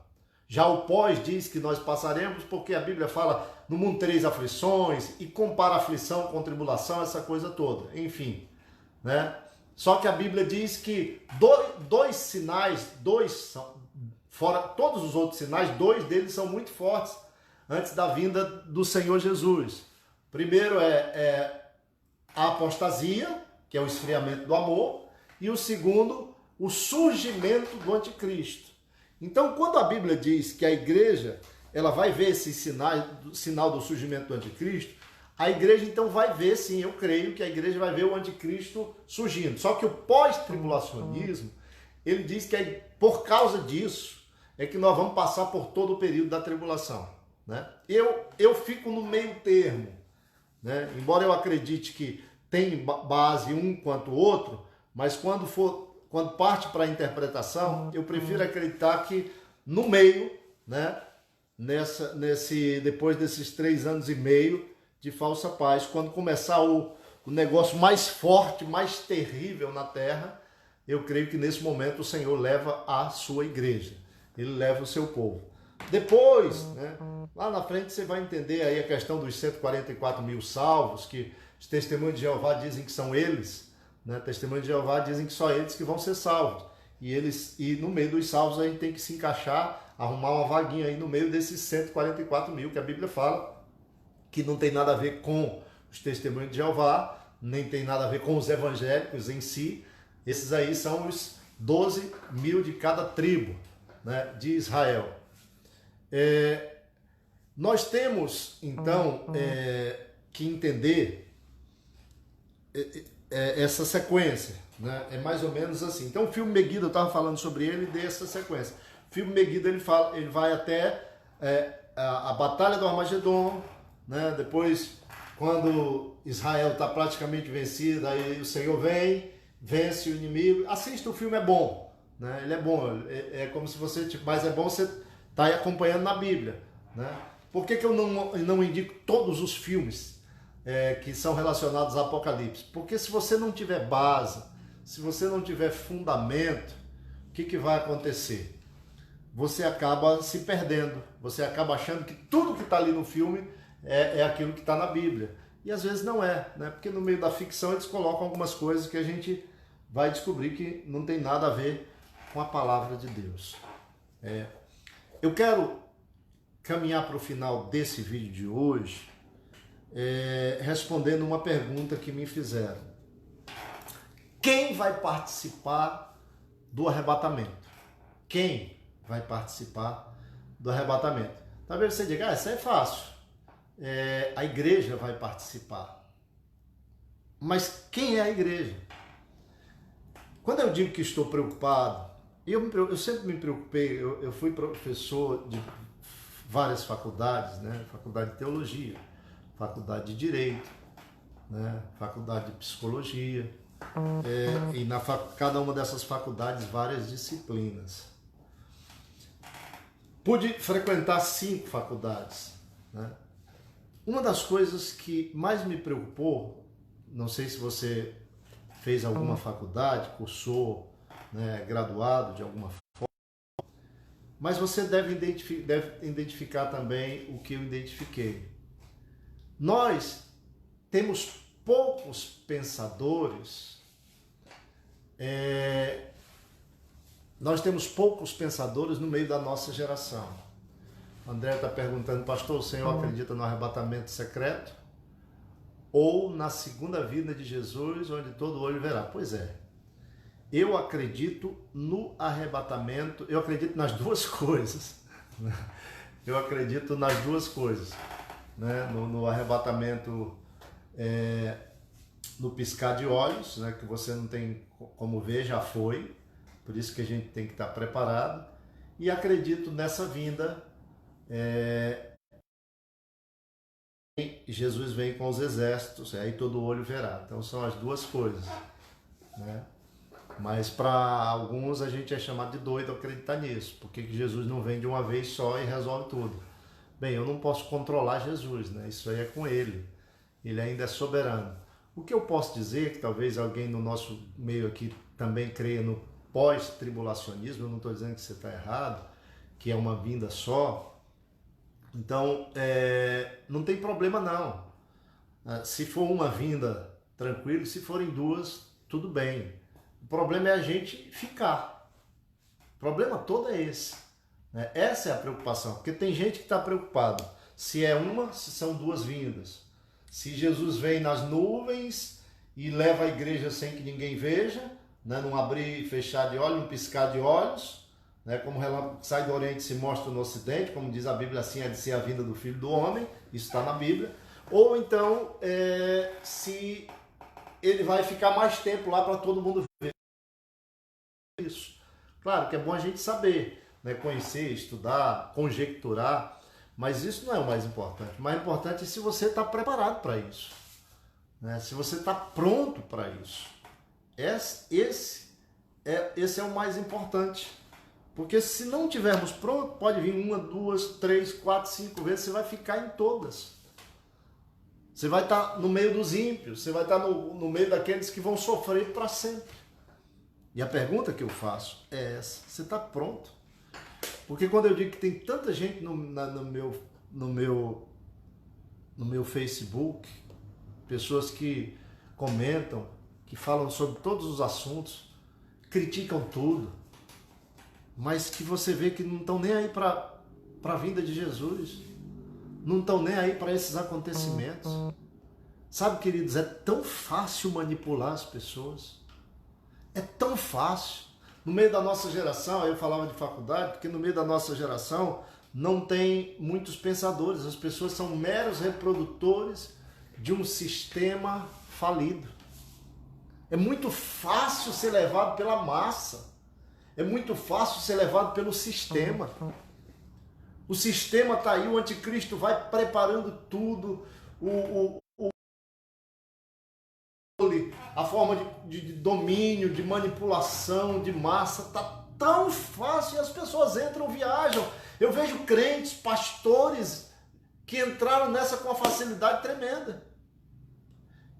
Já o pós diz que nós passaremos, porque a Bíblia fala no mundo 3 aflições e compara aflição com tribulação, essa coisa toda. Enfim, né? Só que a Bíblia diz que dois sinais, fora todos os outros sinais, dois deles são muito fortes antes da vinda do Senhor Jesus. Primeiro é a apostasia, que é o esfriamento do amor, e o segundo, o surgimento do anticristo. Então, quando a Bíblia diz que a igreja ela vai ver esse sinal do surgimento do anticristo, a igreja então vai ver, sim, eu creio que a igreja vai ver o anticristo surgindo. Só que o pós-tribulacionismo, ele diz que por causa disso é que nós vamos passar por todo o período da tribulação, né? Eu fico no meio termo, né? Embora eu acredite que tem base um quanto o outro, mas quando parte para a interpretação, eu prefiro acreditar que no meio, né, depois desses 3 anos e meio de falsa paz, quando começar o negócio mais forte, mais terrível na terra, eu creio que nesse momento o Senhor leva a sua igreja, ele leva o seu povo. Depois, né, lá na frente você vai entender aí a questão dos 144 mil salvos, que os testemunhos de Jeová dizem que são eles, né? Testemunhos de Jeová dizem que só eles que vão ser salvos. E no meio dos salvos a gente tem que se encaixar, arrumar uma vaguinha aí no meio desses 144 mil, que a Bíblia fala que não tem nada a ver com os testemunhos de Jeová, nem tem nada a ver com os evangélicos em si. Esses aí são os 12 mil de cada tribo, né, de Israel. Nós temos, então, que entender essa sequência, né? É mais ou menos assim. Então, o filme Megiddo, eu estava falando sobre ele, dessa sequência. O filme Megiddo, ele vai até a Batalha do Armagedon, né? Depois, quando Israel está praticamente vencido, aí o Senhor vence o inimigo. Assista, o filme é bom, né? Ele é bom, é como se você, mas é bom você estar acompanhando na Bíblia, né? Por que eu não indico todos os filmes que são relacionados ao Apocalipse? Porque se você não tiver base, se você não tiver fundamento, o que vai acontecer? Você acaba se perdendo, você acaba achando que tudo que está ali no filme é aquilo que está na Bíblia. E às vezes não é, né? Porque no meio da ficção eles colocam algumas coisas que a gente vai descobrir que não tem nada a ver com a palavra de Deus. Eu quero caminhar para o final desse vídeo de hoje respondendo uma pergunta que me fizeram. Quem vai participar do arrebatamento? Quem vai participar do arrebatamento? Talvez você diga, isso é fácil. A igreja vai participar. Mas quem é a igreja? Quando eu digo que estou preocupado, eu sempre me preocupei, eu fui professor de várias faculdades, né? Faculdade de Teologia, Faculdade de Direito, né? Faculdade de Psicologia, e cada uma dessas faculdades várias disciplinas. Pude frequentar 5 faculdades, né? Uma das coisas que mais me preocupou, não sei se você fez alguma faculdade, cursou, né, graduado de alguma forma, mas você deve identificar também o que eu identifiquei. Nós temos poucos pensadores, no meio da nossa geração. O André está perguntando, pastor, o senhor acredita no arrebatamento secreto ou na segunda vinda de Jesus, onde todo olho verá? Pois é, eu acredito no arrebatamento, eu acredito nas duas coisas, né? Eu acredito nas duas coisas, né? No arrebatamento, no piscar de olhos, né? Que você não tem como ver, já foi, por isso que a gente tem que estar preparado, e acredito nessa vinda, Jesus vem com os exércitos, aí todo olho verá. Então são as duas coisas, né? Mas para alguns a gente é chamado de doido acreditar nisso. Por que Jesus não vem de uma vez só e resolve tudo? Bem, eu não posso controlar Jesus, né? Isso aí é com ele. Ele ainda é soberano. O que eu posso dizer, que talvez alguém no nosso meio aqui também creia no pós-tribulacionismo, eu não estou dizendo que você está errado, que é uma vinda só. Então, não tem problema não. Se for uma vinda, tranquilo. Se forem duas, tudo bem. O problema é a gente ficar. O problema todo é esse, né? Essa é a preocupação, porque tem gente que está preocupado se é uma, se são duas vindas. Se Jesus vem nas nuvens e leva a igreja sem que ninguém veja, né? Num abrir e fechar de olhos, um piscar de olhos, né? Como o relâmpago que sai do Oriente e se mostra no Ocidente, como diz a Bíblia, assim é de ser a vinda do Filho do Homem, isso está na Bíblia. Ou então, se ele vai ficar mais tempo lá para todo mundo ver isso. Claro que é bom a gente saber, né? Conhecer, estudar, conjecturar, mas isso não é o mais importante. O mais importante é se você está preparado para isso, né? Se você está pronto para isso. Esse é o mais importante. Porque se não tivermos pronto, pode vir uma, duas, três, quatro, cinco vezes, você vai ficar em todas. Você vai estar no meio dos ímpios, você vai estar no meio daqueles que vão sofrer para sempre. E a pergunta que eu faço é essa: você está pronto? Porque quando eu digo que tem tanta gente no meu Facebook, pessoas que comentam, que falam sobre todos os assuntos, criticam tudo, mas que você vê que não estão nem aí para a vinda de Jesus, não estão nem aí para esses acontecimentos. Sabe, queridos, é tão fácil manipular as pessoas. É tão fácil. No meio da nossa geração, eu falava de faculdade, porque no meio da nossa geração não tem muitos pensadores. As pessoas são meros reprodutores de um sistema falido. É muito fácil ser levado pela massa. É muito fácil ser levado pelo sistema. O sistema está aí, o anticristo vai preparando tudo, a forma de domínio, de manipulação, de massa, está tão fácil e as pessoas entram, viajam. Eu vejo crentes, pastores, que entraram nessa com uma facilidade tremenda.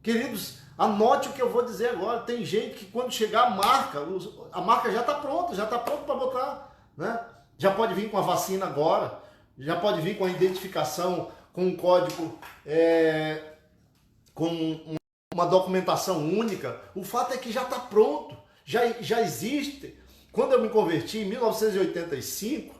Queridos, anote o que eu vou dizer agora. Tem gente que quando chegar a marca já está pronta para botar, né? Já pode vir com a vacina agora, já pode vir com a identificação, com um código, com uma documentação única. O fato é que já está pronto, já existe. Quando eu me converti em 1985,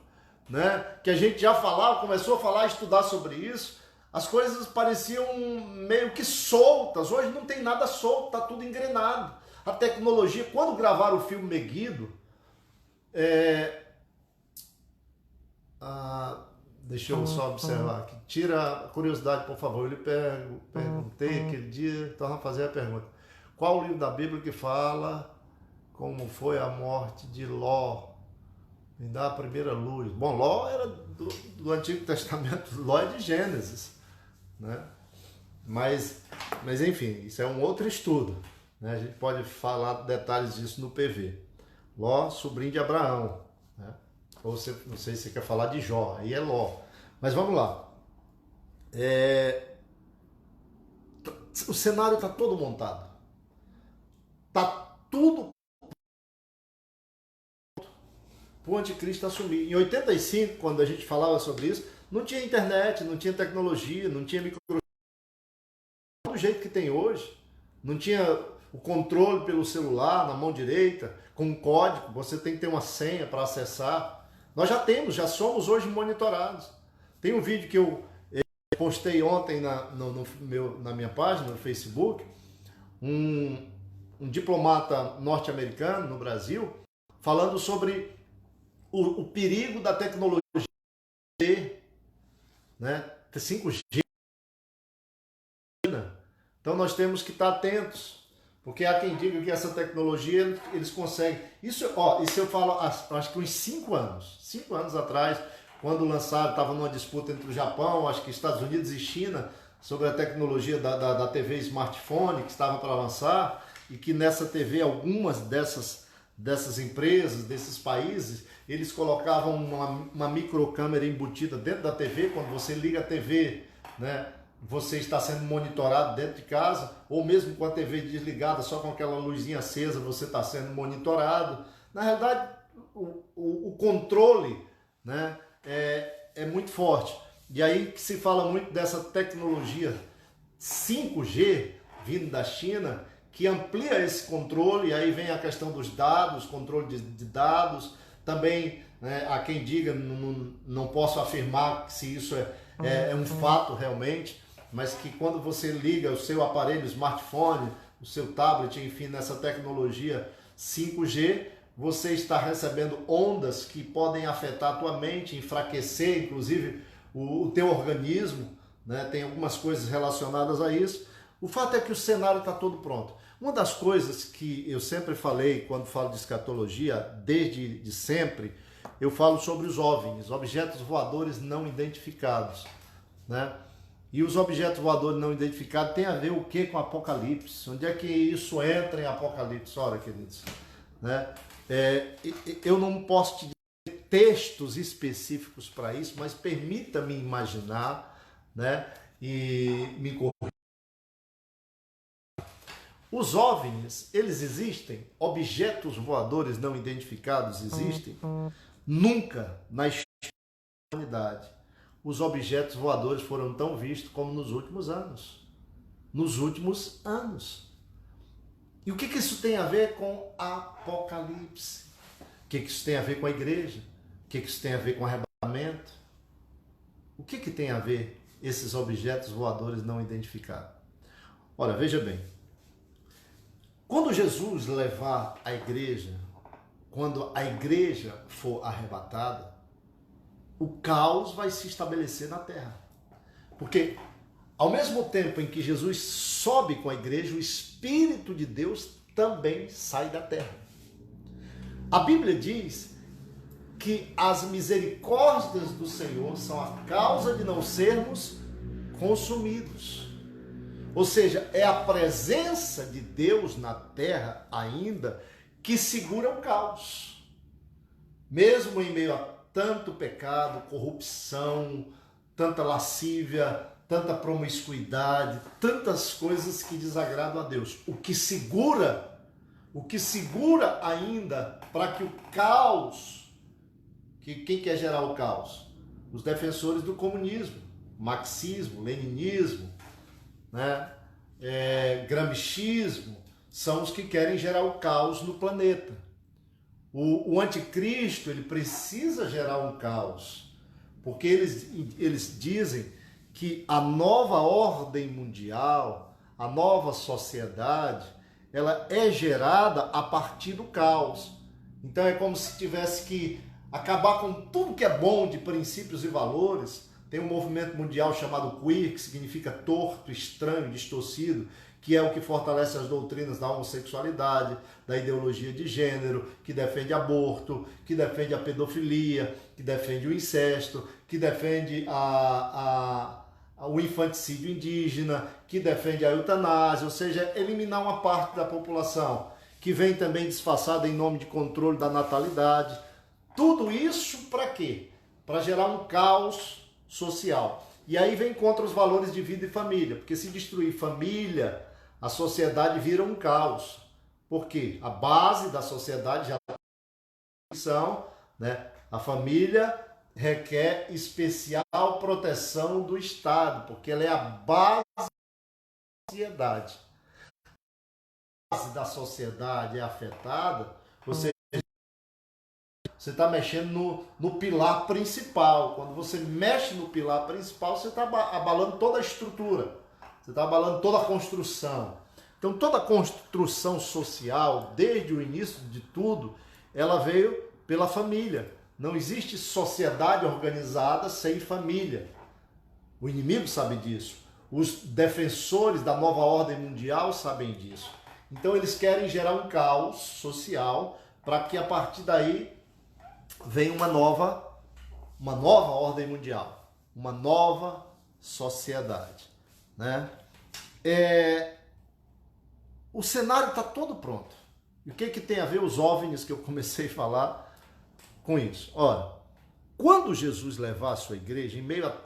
né, que a gente já começou a falar, a estudar sobre isso, as coisas pareciam meio que soltas. Hoje não tem nada solto, está tudo engrenado. A tecnologia, quando gravaram o filme Megiddo, deixa eu só observar aqui. Tira a curiosidade, por favor. Eu lhe perguntei aquele dia, torna a fazer a pergunta. Qual o livro da Bíblia que fala como foi a morte de Ló? Me dá a primeira luz. Bom, Ló era do Antigo Testamento. Ló é de Gênesis, né? Mas enfim, isso é um outro estudo, né? A gente pode falar detalhes disso no PV. Ló, sobrinho de Abraão, né? Ou você, não sei se você quer falar de Jó, aí é Ló. Mas vamos lá. O cenário está todo montado. Está tudo para o anticristo assumir. Em 85, quando a gente falava sobre isso, não tinha internet, não tinha tecnologia, não tinha microfone do jeito que tem hoje. Não tinha o controle pelo celular na mão direita, com um código, você tem que ter uma senha para acessar. Nós já somos hoje monitorados. Tem um vídeo que eu postei ontem na minha página, no Facebook, um diplomata norte-americano no Brasil, falando sobre o perigo da tecnologia, né? 5G. Então nós temos que estar atentos, porque há quem diga que essa tecnologia eles conseguem. Isso eu falo, acho que uns 5 anos atrás, quando lançaram, estava numa disputa entre o Japão, acho que Estados Unidos e China, sobre a tecnologia da TV smartphone que estava para lançar, e que nessa TV algumas dessas empresas, desses países, eles colocavam uma microcâmera embutida dentro da TV. Quando você liga a TV, né, você está sendo monitorado dentro de casa, ou mesmo com a TV desligada, só com aquela luzinha acesa, você está sendo monitorado. Na realidade, o controle, né, é muito forte. E aí que se fala muito dessa tecnologia 5G vindo da China, que amplia esse controle, e aí vem a questão dos dados, controle de dados, também, né, há quem diga, não posso afirmar se isso é um fato realmente, mas que quando você liga o seu aparelho, smartphone, o seu tablet, enfim, nessa tecnologia 5G, você está recebendo ondas que podem afetar a tua mente, enfraquecer, inclusive, o teu organismo, né? Tem algumas coisas relacionadas a isso. O fato é que o cenário está todo pronto. Uma das coisas que eu sempre falei quando falo de escatologia, desde sempre, eu falo sobre os OVNIs, objetos voadores não identificados, né? E os objetos voadores não identificados tem a ver o que com Apocalipse? Onde é que isso entra em Apocalipse? Ora, queridos, né? Eu não posso te dizer textos específicos para isso, mas permita-me imaginar, né? E me corrigir. Os OVNIs, eles existem? Objetos voadores não identificados existem? Nunca na história da humanidade os objetos voadores foram tão vistos como nos últimos anos. Nos últimos anos. E o que isso tem a ver com Apocalipse? O que isso tem a ver com a igreja? O que isso tem a ver com arrebatamento? O que tem a ver esses objetos voadores não identificados? Ora, veja bem. Quando Jesus levar a igreja, quando a igreja for arrebatada, o caos vai se estabelecer na terra. Porque ao mesmo tempo em que Jesus sobe com a igreja, o Espírito de Deus também sai da terra. A Bíblia diz que as misericórdias do Senhor são a causa de não sermos consumidos. Ou seja, é a presença de Deus na terra ainda que segura o caos. Mesmo em meio a tanto pecado, corrupção, tanta lascívia, tanta promiscuidade, tantas coisas que desagradam a Deus. O que segura ainda para que o caos, quem quer gerar o caos? Os defensores do comunismo, marxismo, leninismo, né? Gramscismo, são os que querem gerar o caos no planeta. O anticristo, ele precisa gerar um caos, porque eles dizem que a nova ordem mundial, a nova sociedade, ela é gerada a partir do caos. Então é como se tivesse que acabar com tudo que é bom de princípios e valores. Tem um movimento mundial chamado queer, que significa torto, estranho, distorcido, que é o que fortalece as doutrinas da homossexualidade, da ideologia de gênero, que defende aborto, que defende a pedofilia, que defende o incesto, que defende o infanticídio indígena, que defende a eutanásia, ou seja, eliminar uma parte da população, que vem também disfarçada em nome de controle da natalidade. Tudo isso para quê? Para gerar um caos social. E aí vem contra os valores de vida e família, porque se destruir família, a sociedade vira um caos. Por quê? A base da sociedade já são, né? A família requer especial proteção do Estado, porque ela é a base da sociedade. A base da sociedade é afetada, você está mexendo no pilar principal. Quando você mexe no pilar principal, você está abalando toda a estrutura. Você está abalando toda a construção. Então, toda a construção social, desde o início de tudo, ela veio pela família. Não existe sociedade organizada sem família. O inimigo sabe disso. Os defensores da nova ordem mundial sabem disso. Então, eles querem gerar um caos social para que, a partir daí, venha uma nova ordem mundial. Uma nova sociedade. Né? O cenário está todo pronto. E o que tem a ver os OVNIs que eu comecei a falar com isso? Ora, quando Jesus levar a sua igreja, em meio a...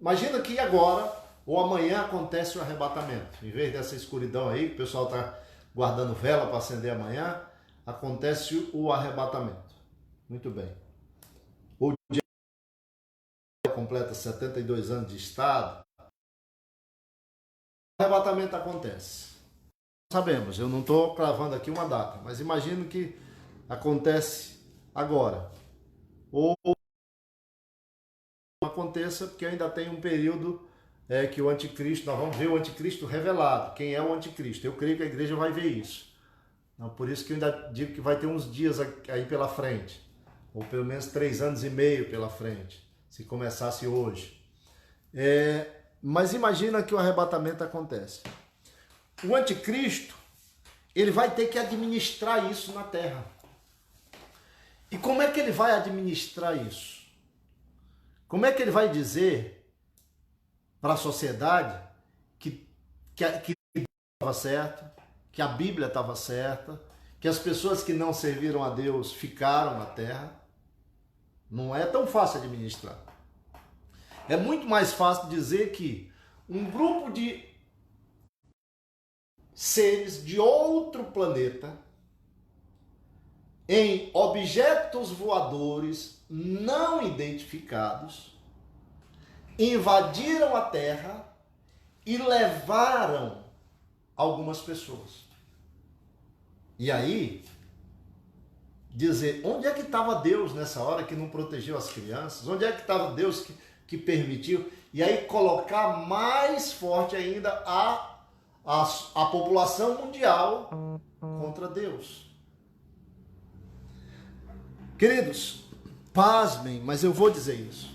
Imagina que agora ou amanhã acontece o arrebatamento. Em vez dessa escuridão aí, que o pessoal está guardando vela para acender amanhã, acontece o arrebatamento. Muito bem. O dia completa 72 anos de estado, o arrebatamento acontece. sabemos, eu não estou cravando aqui uma data, mas imagino que acontece agora. Ou aconteça porque ainda tem um período que o anticristo, nós vamos ver o anticristo revelado. Quem é o anticristo? Eu creio que a igreja vai ver isso. Não, por isso que eu ainda digo que vai ter uns dias aí pela frente, ou pelo menos 3 anos e meio pela frente, se começasse hoje. Mas imagina que o arrebatamento acontece. O anticristo, ele vai ter que administrar isso na terra. E como é que ele vai administrar isso? Como é que ele vai dizer para a sociedade que estava certo, que a Bíblia estava certa, que as pessoas que não serviram a Deus ficaram na terra? Não é tão fácil administrar. É muito mais fácil dizer que um grupo de seres de outro planeta, em objetos voadores não identificados, invadiram a Terra e levaram algumas pessoas. E aí, dizer, onde é que estava Deus nessa hora que não protegeu as crianças? Onde é que estava Deus que permitiu? E aí colocar mais forte ainda a população mundial contra Deus. Queridos, pasmem, mas eu vou dizer isso.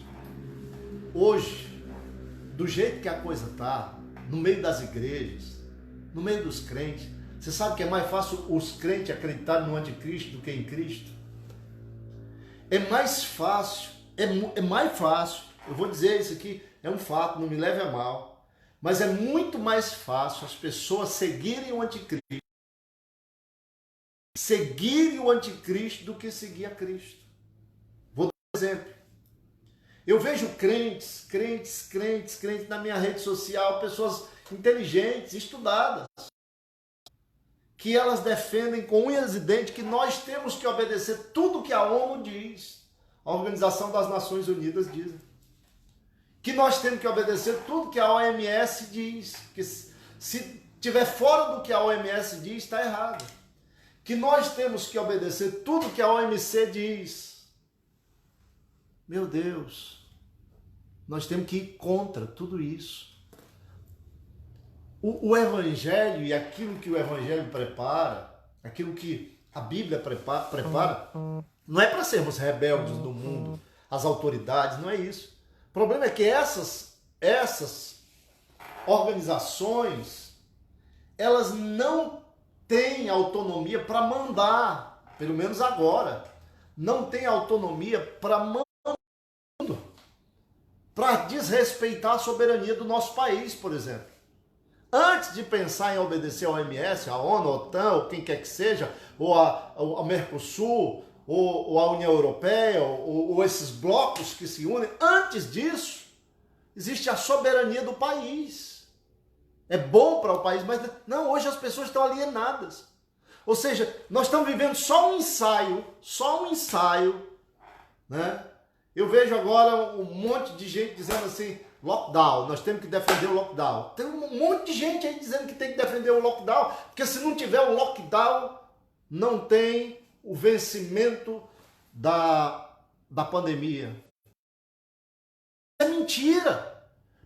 Hoje, do jeito que a coisa está, no meio das igrejas, no meio dos crentes, você sabe que é mais fácil os crentes acreditarem no anticristo do que em Cristo? É mais fácil, eu vou dizer isso aqui, é um fato, não me leve a mal, mas é muito mais fácil as pessoas seguirem o anticristo do que seguir a Cristo. Vou dar um exemplo. Eu vejo crentes na minha rede social, pessoas inteligentes, estudadas, que elas defendem com unhas e dentes que nós temos que obedecer tudo que a ONU diz, a Organização das Nações Unidas diz, que nós temos que obedecer tudo que a OMS diz, que se estiver fora do que a OMS diz, está errado. Que nós temos que obedecer tudo que a OMC diz. Meu Deus, nós temos que ir contra tudo isso. O Evangelho e aquilo que o Evangelho prepara, aquilo que a Bíblia prepara, não é para sermos rebeldes do mundo, as autoridades, não é isso. O problema é que essas organizações, elas não têm autonomia para mandar, pelo menos agora, não tem autonomia para mandar, para desrespeitar a soberania do nosso país, por exemplo. Antes de pensar em obedecer ao OMS, à ONU, à OTAN, ou quem quer que seja, ou ao Mercosul, ou à União Europeia, ou esses blocos que se unem, antes disso, existe a soberania do país. É bom para o país, mas não, hoje as pessoas estão alienadas. Ou seja, nós estamos vivendo só um ensaio, né? Eu vejo agora um monte de gente dizendo assim, lockdown, nós temos que defender o lockdown. Tem um monte de gente aí dizendo que tem que defender o lockdown, porque se não tiver o lockdown, não tem o vencimento da pandemia. É mentira.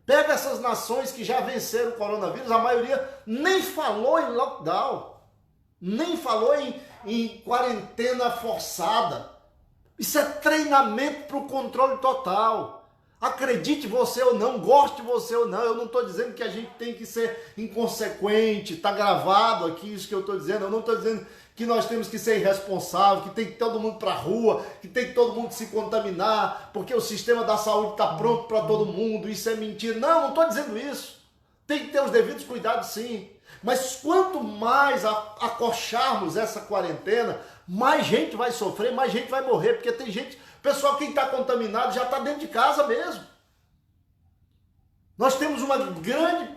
Pega essas nações que já venceram o coronavírus, a maioria nem falou em lockdown, nem falou em quarentena forçada. Isso é treinamento para o controle total. Acredite você ou não, goste você ou não, eu não estou dizendo que a gente tem que ser inconsequente, está gravado aqui isso que eu estou dizendo, eu não estou dizendo que nós temos que ser irresponsáveis, que tem que todo mundo para a rua, que tem que todo mundo se contaminar, porque o sistema da saúde está pronto para todo mundo, isso é mentira. Não estou dizendo isso. Tem que ter os devidos cuidados sim. Mas quanto mais acocharmos essa quarentena, mais gente vai sofrer, mais gente vai morrer, porque tem gente, pessoal, quem está contaminado já está dentro de casa mesmo. Nós temos uma grande,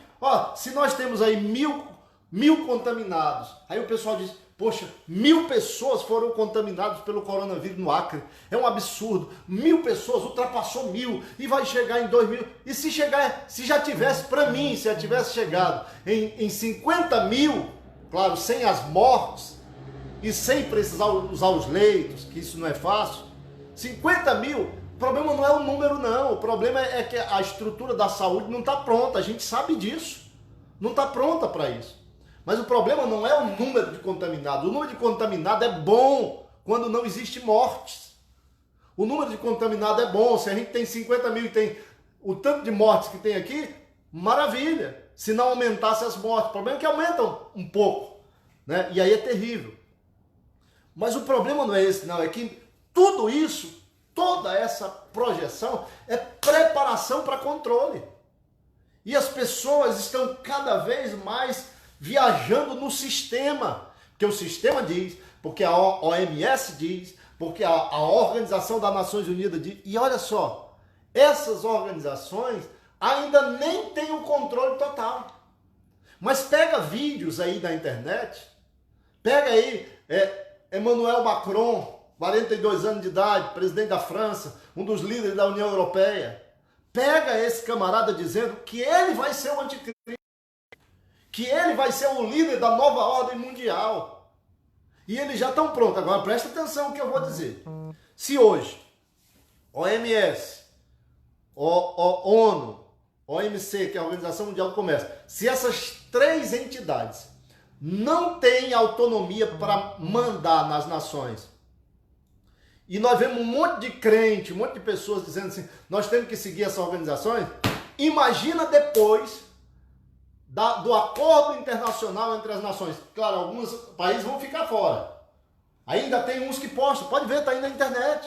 se nós temos aí mil contaminados, aí o pessoal diz, poxa, 1000 pessoas foram contaminadas pelo coronavírus no Acre. É um absurdo. 1000 pessoas, ultrapassou 1000 e vai chegar em 2000. E se já tivesse, para mim, se já tivesse chegado em 50 mil, claro, sem as mortes e sem precisar usar os leitos, que isso não é fácil, 50 mil, o problema não é o número não, o problema é que a estrutura da saúde não está pronta, a gente sabe disso, não está pronta para isso. Mas o problema não é o número de contaminados, o número de contaminados é bom quando não existe mortes. O número de contaminados é bom, se a gente tem 50 mil e tem o tanto de mortes que tem aqui, maravilha, se não aumentasse as mortes. O problema é que aumentam um pouco, né? E aí é terrível. Mas o problema não é esse, não, é que tudo isso, toda essa projeção é preparação para controle. E as pessoas estão cada vez mais viajando no sistema, porque o sistema diz, porque a OMS diz, porque a Organização das Nações Unidas diz, e olha só, essas organizações ainda nem têm o controle total. Mas pega vídeos aí na internet, pega aí Emmanuel Macron, 42 anos de idade, presidente da França, um dos líderes da União Europeia, pega esse camarada dizendo que ele vai ser o anticristo, que ele vai ser o líder da nova ordem mundial. E eles já estão prontos. Agora presta atenção no que eu vou dizer. Se hoje, OMS, ONU, OMC, que é a Organização Mundial do Comércio, se essas três entidades não têm autonomia para mandar nas nações, e nós vemos um monte de crente, um monte de pessoas dizendo assim, nós temos que seguir essas organizações, imagina depois do acordo internacional entre as nações. Claro, alguns países vão ficar fora. Ainda tem uns que postam, pode ver, está aí na internet.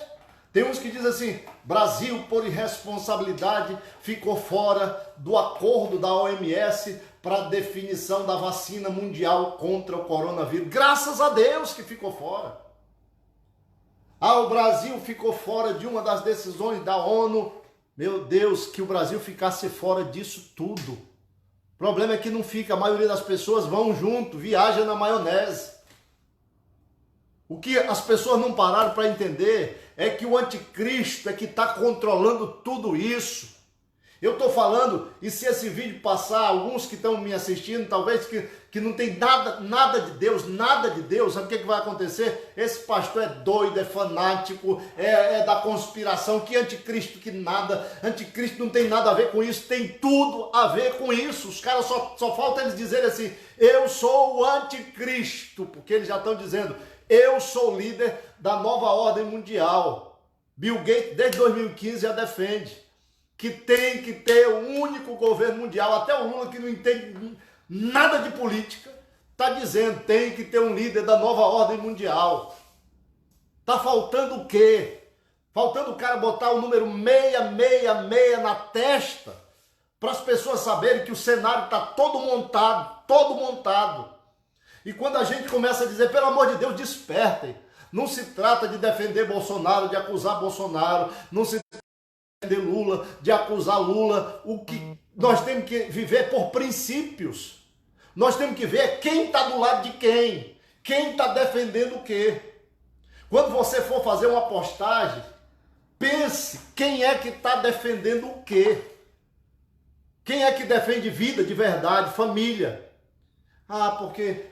Tem uns que dizem assim, Brasil, por irresponsabilidade, ficou fora do acordo da OMS para a definição da vacina mundial contra o coronavírus. Graças a Deus que ficou fora. Ah, o Brasil ficou fora de uma das decisões da ONU. Meu Deus, que o Brasil ficasse fora disso tudo. O problema é que não fica, a maioria das pessoas vão junto, viaja na maionese. O que as pessoas não pararam para entender é que o anticristo é que está controlando tudo isso. Eu estou falando, e se esse vídeo passar, alguns que estão me assistindo, talvez que não tem nada de Deus, sabe o que vai acontecer? Esse pastor é doido, é fanático, é da conspiração, que anticristo, que nada, anticristo não tem nada a ver com isso, tem tudo a ver com isso. Os caras só falta eles dizerem assim, eu sou o anticristo, porque eles já estão dizendo, eu sou o líder da nova ordem mundial. Bill Gates, desde 2015, já defende que tem que ter um único governo mundial. Até o Lula, que não entende nada de política, está dizendo, tem que ter um líder da nova ordem mundial. Está faltando o quê? Faltando o cara botar o número 666 na testa, para as pessoas saberem que o cenário está todo montado. E quando a gente começa a dizer, pelo amor de Deus, despertem. Não se trata de defender Bolsonaro, de acusar Bolsonaro, não se defender Lula, de acusar Lula. O que nós temos que viver por princípios. Nós temos que ver quem está do lado de quem está defendendo o quê. Quando você for fazer uma postagem, pense quem é que está defendendo o quê. Quem é que defende vida de verdade, família. Ah, porque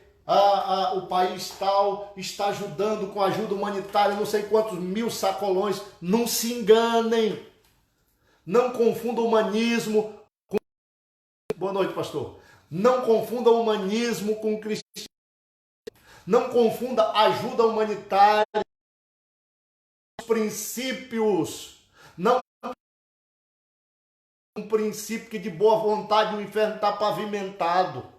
o país tal está ajudando com ajuda humanitária, não sei quantos mil sacolões. Não se enganem. Não confunda humanismo com... Boa noite, pastor. Não confunda humanismo com cristianismo. Não confunda ajuda humanitária com princípios. Não um princípio que de boa vontade o inferno está pavimentado.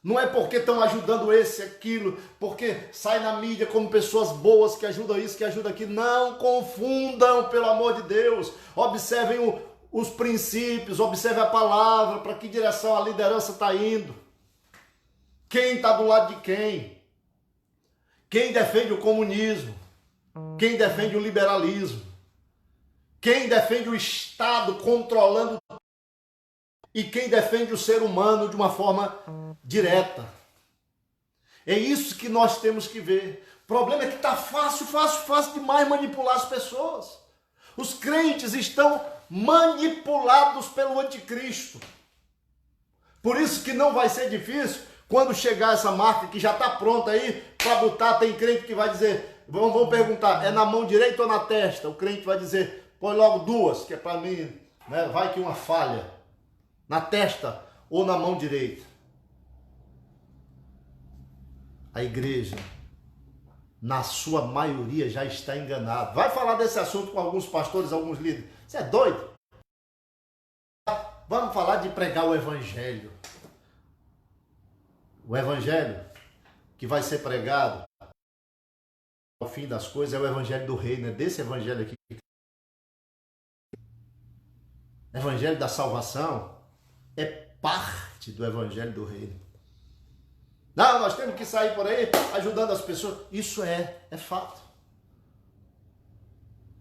Não é porque estão ajudando esse, aquilo, porque sai na mídia como pessoas boas que ajudam isso, que ajudam aquilo. Não confundam, pelo amor de Deus. Observem os princípios, observem a palavra, para que direção a liderança está indo. Quem está do lado de quem? Quem defende o comunismo? Quem defende o liberalismo? Quem defende o Estado controlando e quem defende o ser humano de uma forma direta. É isso que nós temos que ver. O problema é que está fácil demais manipular as pessoas. Os crentes estão manipulados pelo anticristo. Por isso que não vai ser difícil Quando chegar essa marca que já está pronta aí para botar, tem crente que vai dizer, vão perguntar, é na mão direita ou na testa? O crente vai dizer, põe logo duas, que é para mim, né? Vai que uma falha, na testa ou na mão direita. A igreja, na sua maioria, já está enganada. Vai falar desse assunto com alguns pastores, alguns líderes. Você é doido? Vamos falar de pregar o evangelho. O evangelho que vai ser pregado ao fim das coisas é o evangelho do reino, é desse evangelho aqui. Evangelho da salvação é parte do evangelho do reino. Não, nós temos que sair por aí ajudando as pessoas. Isso é fato.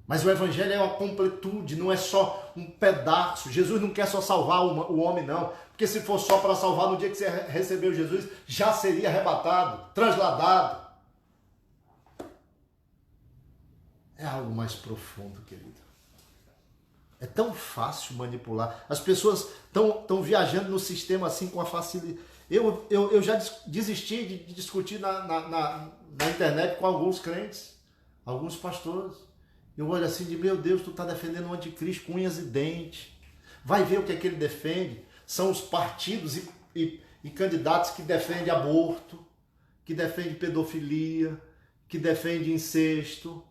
Mas o evangelho é uma completude, não é só um pedaço. Jesus não quer só salvar o homem, não. Porque se for só para salvar, no dia que você recebeu Jesus, já seria arrebatado, transladado. É algo mais profundo, querido. É tão fácil manipular. As pessoas estão viajando no sistema assim com a facilidade. Eu já desisti de discutir na internet com alguns crentes, alguns pastores. Eu olho assim de, meu Deus, tu está defendendo o anticristo com unhas e dentes. Vai ver o que é que ele defende. São os partidos e candidatos que defendem aborto, que defendem pedofilia, que defendem incesto,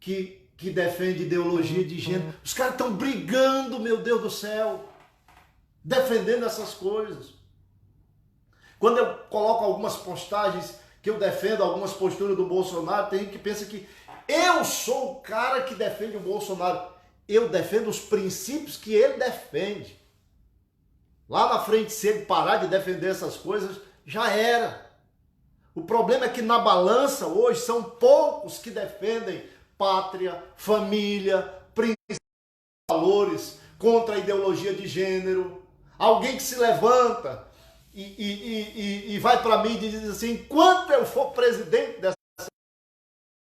que defendem ideologia de gênero. Os caras estão brigando, meu Deus do céu, defendendo essas coisas. Quando eu coloco algumas postagens que eu defendo algumas posturas do Bolsonaro, tem gente que pensa que eu sou o cara que defende o Bolsonaro. Eu defendo os princípios que ele defende. Lá na frente, se ele parar de defender essas coisas, já era. O problema é que na balança hoje são poucos que defendem pátria, família, princípios, valores, contra a ideologia de gênero. Alguém que se levanta e vai para mim e diz assim, enquanto eu for presidente dessa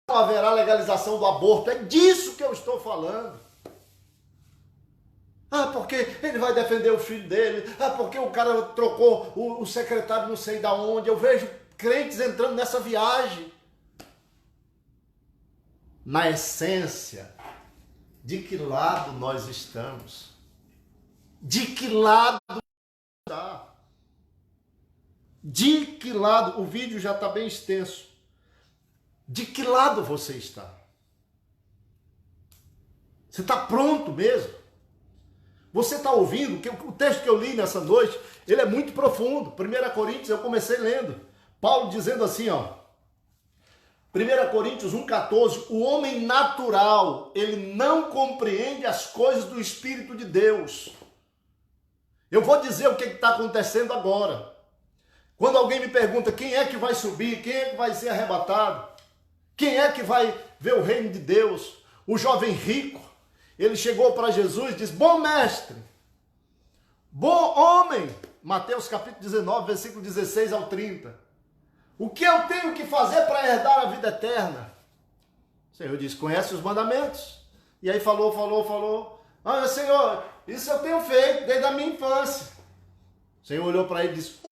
não haverá legalização do aborto. É disso que eu estou falando. Ah, porque ele vai defender o filho dele. Ah, porque o cara trocou o secretário não sei da onde. Eu vejo crentes entrando nessa viagem. Na essência, de que lado nós estamos? De que lado está? De que lado? O vídeo já está bem extenso. De que lado você está? Você está pronto mesmo? Você está ouvindo? O texto que eu li nessa noite, ele é muito profundo. 1 Coríntios, eu comecei lendo. Paulo dizendo assim, ó. 1 Coríntios 1,14. O homem natural, ele não compreende as coisas do Espírito de Deus. Eu vou dizer o que está acontecendo agora. Quando alguém me pergunta quem é que vai subir, quem é que vai ser arrebatado, quem é que vai ver o reino de Deus? O jovem rico, ele chegou para Jesus e disse, bom mestre, bom homem, Mateus capítulo 19, versículo 16 ao 30. O que eu tenho que fazer para herdar a vida eterna? O Senhor disse, conhece os mandamentos? E aí falou. Ah, Senhor, isso eu tenho feito desde a minha infância. O Senhor olhou para ele e disse,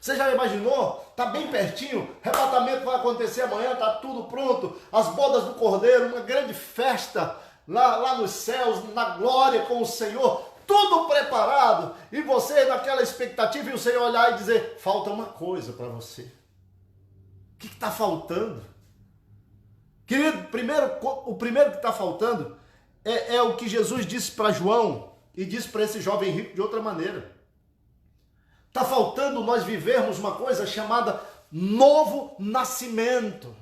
você já imaginou? Está bem pertinho, arrebatamento vai acontecer amanhã, está tudo pronto, as bodas do Cordeiro, uma grande festa lá nos céus, na glória com o Senhor, tudo preparado, e você naquela expectativa, e o Senhor olhar e dizer, falta uma coisa para você. O que está faltando? Querido, o primeiro que está faltando é o que Jesus disse para João, e disse para esse jovem rico de outra maneira. Está faltando nós vivermos uma coisa chamada novo nascimento.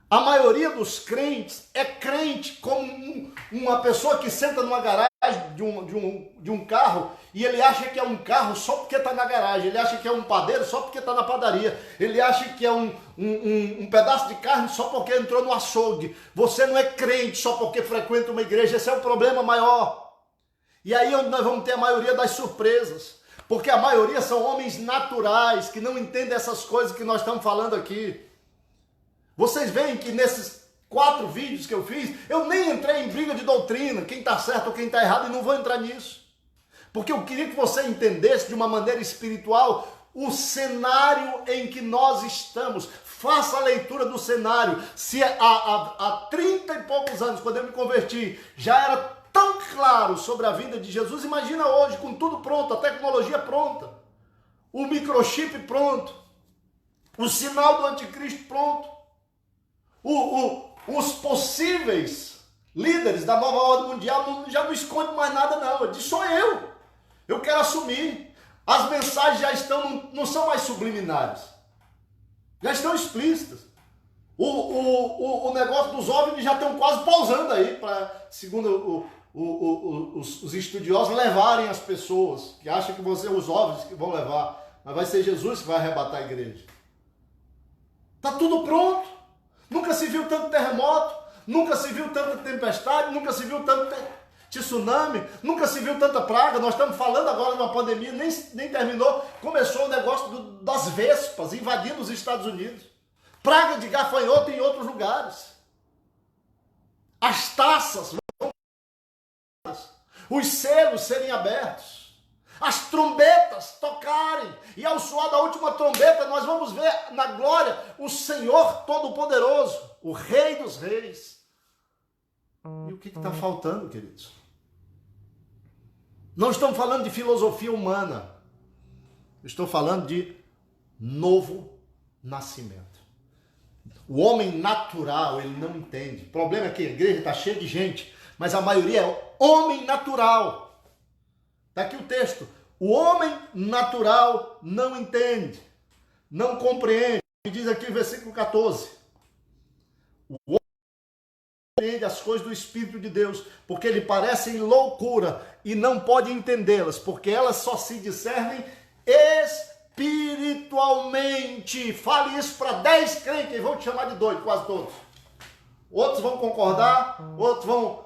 A maioria dos crentes é crente como uma pessoa que senta numa garagem de um carro e ele acha que é um carro só porque está na garagem, ele acha que é um padeiro só porque está na padaria, ele acha que é um pedaço de carne só porque entrou no açougue. Você não é crente só porque frequenta uma igreja, esse é o problema maior. E aí nós vamos ter a maioria das surpresas, porque a maioria são homens naturais, que não entendem essas coisas que nós estamos falando aqui. Vocês veem que nesses 4 vídeos que eu fiz, eu nem entrei em briga de doutrina, quem está certo ou quem está errado, e não vou entrar nisso. Porque eu queria que você entendesse de uma maneira espiritual o cenário em que nós estamos. Faça a leitura do cenário. Se há 30 e poucos anos, quando eu me converti, já era tão claro sobre a vinda de Jesus, imagina hoje, com tudo pronto, a tecnologia pronta, o microchip pronto, o sinal do anticristo pronto, os possíveis líderes da nova ordem mundial já não escondem mais nada não. Ele diz, sou eu quero assumir. As mensagens já estão, não são mais subliminares, já estão explícitas. O negócio dos OVNIs já estão quase pousando aí, segundo os estudiosos, levarem as pessoas, que acham que vão ser os OVNIs que vão levar, mas vai ser Jesus que vai arrebatar a igreja. Está tudo pronto. Nunca se viu tanto terremoto, nunca se viu tanta tempestade, nunca se viu tanto tsunami, nunca se viu tanta praga. Nós estamos falando agora de uma pandemia, nem terminou, começou o negócio das vespas invadindo os Estados Unidos. Praga de gafanhoto em outros lugares. As taças, os selos serem abertos, as trombetas tocarem, e ao soar da última trombeta nós vamos ver na glória o Senhor Todo-Poderoso, o Rei dos Reis. E o que está faltando, queridos? Não estamos falando de filosofia humana, estou falando de novo nascimento. O homem natural, ele não entende. O problema é que a igreja está cheia de gente, mas a maioria é homem natural. Está aqui o texto. O homem natural não entende, não compreende. Diz aqui o versículo 14. O homem não compreende as coisas do Espírito de Deus, porque lhe parecem loucura e não pode entendê-las, porque elas só se discernem espiritualmente. Fale isso para 10 crentes e vão te chamar de doido, quase todos. Outros vão concordar, outros vão,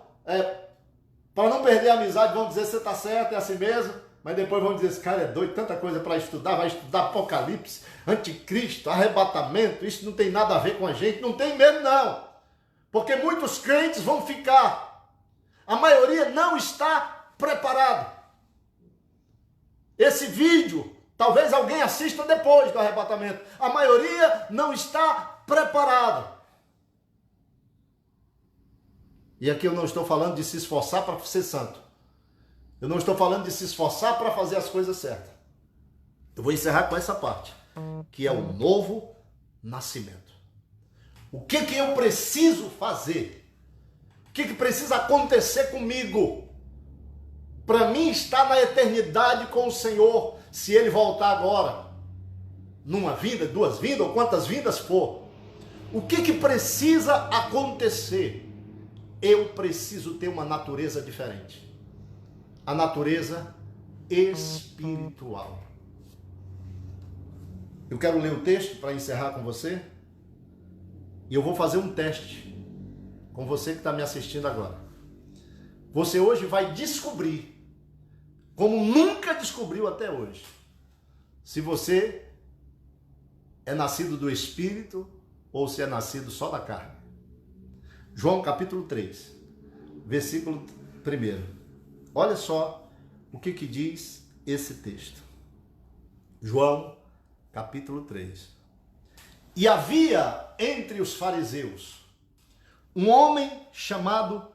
para não perder a amizade, vão dizer, você está certo, é assim mesmo. Mas depois vão dizer, esse cara é doido, tanta coisa para estudar, vai estudar Apocalipse, Anticristo, arrebatamento, isso não tem nada a ver com a gente. Não tem mesmo não, porque muitos crentes vão ficar, a maioria não está preparado. Esse vídeo, talvez alguém assista depois do arrebatamento, a maioria não está preparada. E aqui eu não estou falando de se esforçar para ser santo. Eu não estou falando de se esforçar para fazer as coisas certas. Eu vou encerrar com essa parte, que é o novo nascimento. O que eu preciso fazer? O que precisa acontecer comigo para mim estar na eternidade com o Senhor, se Ele voltar agora? Numa vinda, 2 vindas, ou quantas vindas for. O que precisa acontecer? Eu preciso ter uma natureza diferente. A natureza espiritual. Eu quero ler o texto para encerrar com você. E eu vou fazer um teste com você que está me assistindo agora. Você hoje vai descobrir, como nunca descobriu até hoje, se você é nascido do Espírito ou se é nascido só da carne. João capítulo 3, versículo 1. Olha só o que diz esse texto. João, capítulo 3. E havia entre os fariseus um homem chamado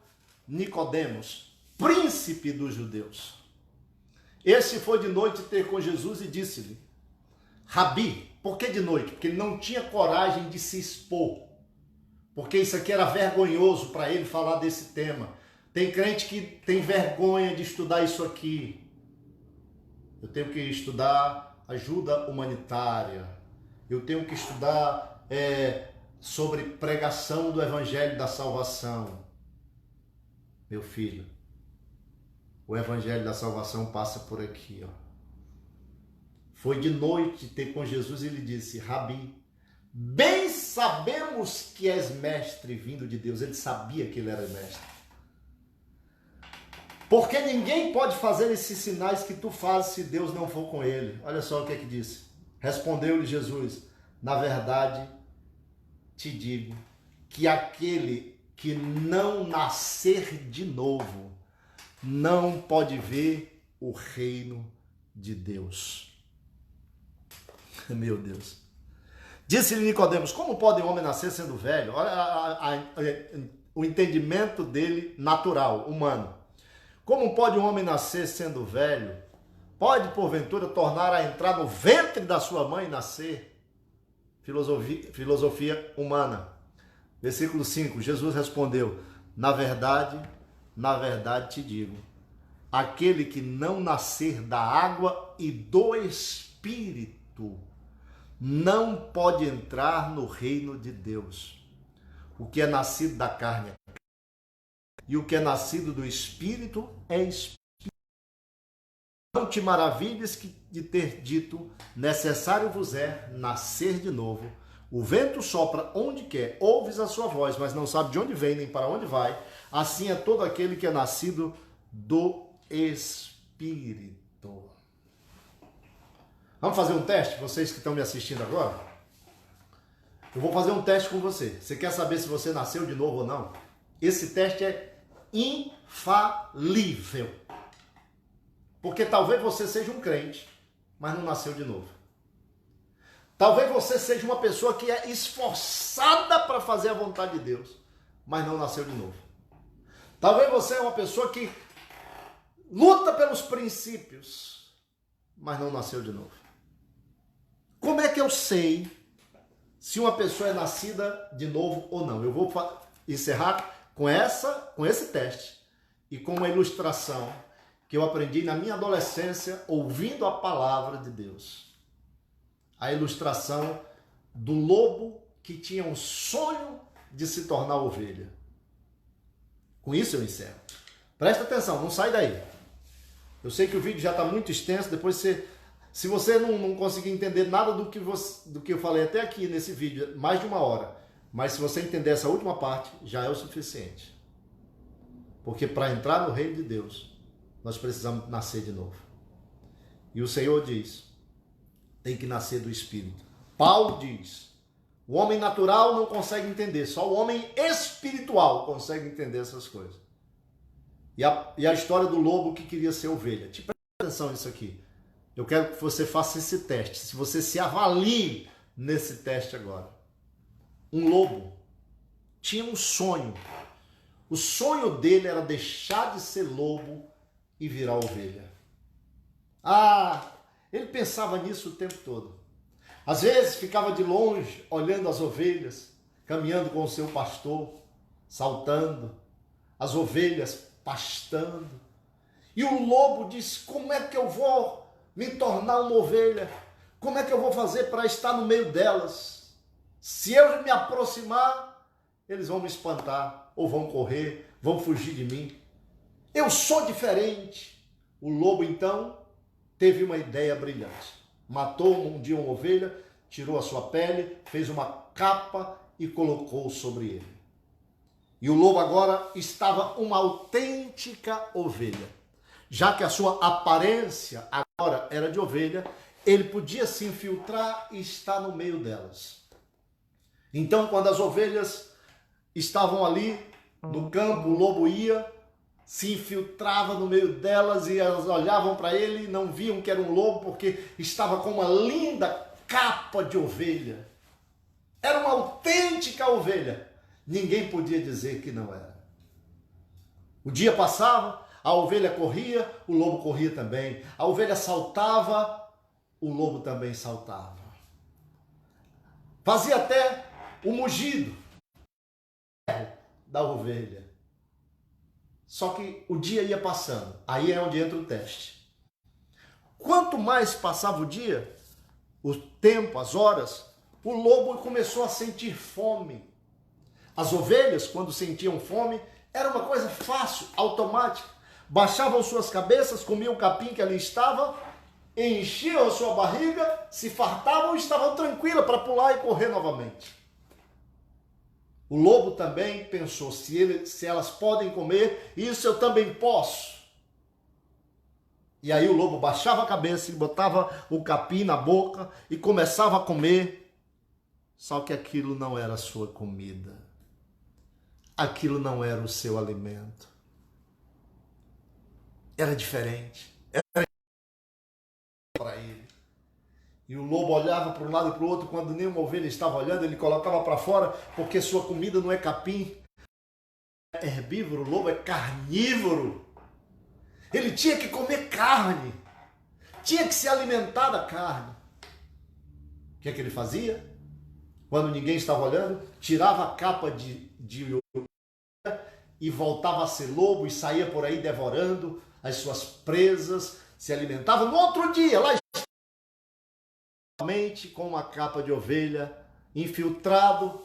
Nicodemos, príncipe dos judeus. Esse foi de noite ter com Jesus e disse-lhe, Rabi, por que de noite? Porque ele não tinha coragem de se expor. Porque isso aqui era vergonhoso para ele falar desse tema. Tem crente que tem vergonha de estudar isso aqui. Eu tenho que estudar ajuda humanitária. Eu tenho que estudar sobre pregação do Evangelho da Salvação. Meu filho, o Evangelho da Salvação passa por aqui. Ó. Foi de noite ter com Jesus e ele disse, Rabi, bem sabemos que és mestre vindo de Deus. Ele sabia que ele era mestre. Porque ninguém pode fazer esses sinais que tu fazes se Deus não for com ele. Olha só o que disse. Respondeu-lhe Jesus, na verdade te digo que aquele que não nascer de novo não pode ver o reino de Deus. Meu Deus. Disse-lhe Nicodemos: como pode um homem nascer sendo velho? Olha o entendimento dele natural, humano. Como pode um homem nascer sendo velho? Pode, porventura, tornar a entrar no ventre da sua mãe e nascer? Filosofia humana. Versículo 5, Jesus respondeu: na verdade te digo, aquele que não nascer da água e do Espírito não pode entrar no reino de Deus. O que é nascido da carne é carne, e o que é nascido do Espírito é Espírito. Não te maravilhes de ter dito: necessário vos é nascer de novo. O vento sopra onde quer, ouves a sua voz, mas não sabe de onde vem nem para onde vai. Assim é todo aquele que é nascido do Espírito. Vamos fazer um teste, vocês que estão me assistindo agora? Eu vou fazer um teste com você. Você quer saber se você nasceu de novo ou não? Esse teste é infalível. Porque talvez você seja um crente, mas não nasceu de novo. Talvez você seja uma pessoa que é esforçada para fazer a vontade de Deus, mas não nasceu de novo. Talvez você é uma pessoa que luta pelos princípios, mas não nasceu de novo. Como é que eu sei se uma pessoa é nascida de novo ou não? Eu vou encerrar com esse teste e com uma ilustração que eu aprendi na minha adolescência ouvindo a palavra de Deus. A ilustração do lobo que tinha um sonho de se tornar ovelha. Com isso eu encerro. Presta atenção, não sai daí. Eu sei que o vídeo já está muito extenso, depois se você não conseguir entender nada do que eu falei até aqui nesse vídeo, mais de 1 hora, mas se você entender essa última parte, já é o suficiente. Porque para entrar no reino de Deus, nós precisamos nascer de novo. E o Senhor diz: tem que nascer do Espírito. Paulo diz: o homem natural não consegue entender, só o homem espiritual consegue entender essas coisas. E a história do lobo que queria ser ovelha. Te presta atenção nisso aqui. Eu quero que você faça esse teste. Se você se avalie nesse teste agora. Um lobo tinha um sonho. O sonho dele era deixar de ser lobo e virar ovelha. Ele pensava nisso o tempo todo. Às vezes ficava de longe, olhando as ovelhas, caminhando com o seu pastor, saltando, as ovelhas pastando. E o lobo disse: como é que eu vou me tornar uma ovelha? Como é que eu vou fazer para estar no meio delas? Se eu me aproximar, eles vão me espantar, ou vão correr, vão fugir de mim. Eu sou diferente. O lobo, então, teve uma ideia brilhante. Matou um dia uma ovelha, tirou a sua pele, fez uma capa e colocou sobre ele. E o lobo agora estava uma autêntica ovelha. Já que a sua aparência agora era de ovelha, ele podia se infiltrar e estar no meio delas. Então, quando as ovelhas estavam ali no campo, o lobo ia, se infiltrava no meio delas e elas olhavam para ele e não viam que era um lobo porque estava com uma linda capa de ovelha. Era uma autêntica ovelha. Ninguém podia dizer que não era. O dia passava, a ovelha corria, o lobo corria também. A ovelha saltava, o lobo também saltava. Fazia até o mugido da ovelha. Só que o dia ia passando. Aí é onde entra o teste. Quanto mais passava o dia, o tempo, as horas, o lobo começou a sentir fome. As ovelhas, quando sentiam fome, era uma coisa fácil, automática. Baixavam suas cabeças, comiam o capim que ali estava, enchiam a sua barriga, se fartavam e estavam tranquilas para pular e correr novamente. O lobo também pensou: se elas podem comer, isso eu também posso. E aí o lobo baixava a cabeça e botava o capim na boca e começava a comer. Só que aquilo não era a sua comida. aquilo não era o seu alimento. Era diferente. Era para ele. E o lobo olhava para um lado e para o outro, quando nenhuma ovelha estava olhando, ele colocava para fora, porque sua comida não é capim, é herbívoro, o lobo é carnívoro. Ele tinha que comer carne, tinha que se alimentar da carne. O que é que ele fazia? Quando ninguém estava olhando, tirava a capa de e voltava a ser lobo e saía por aí devorando as suas presas, se alimentava. No outro dia, lá com uma capa de ovelha, infiltrado,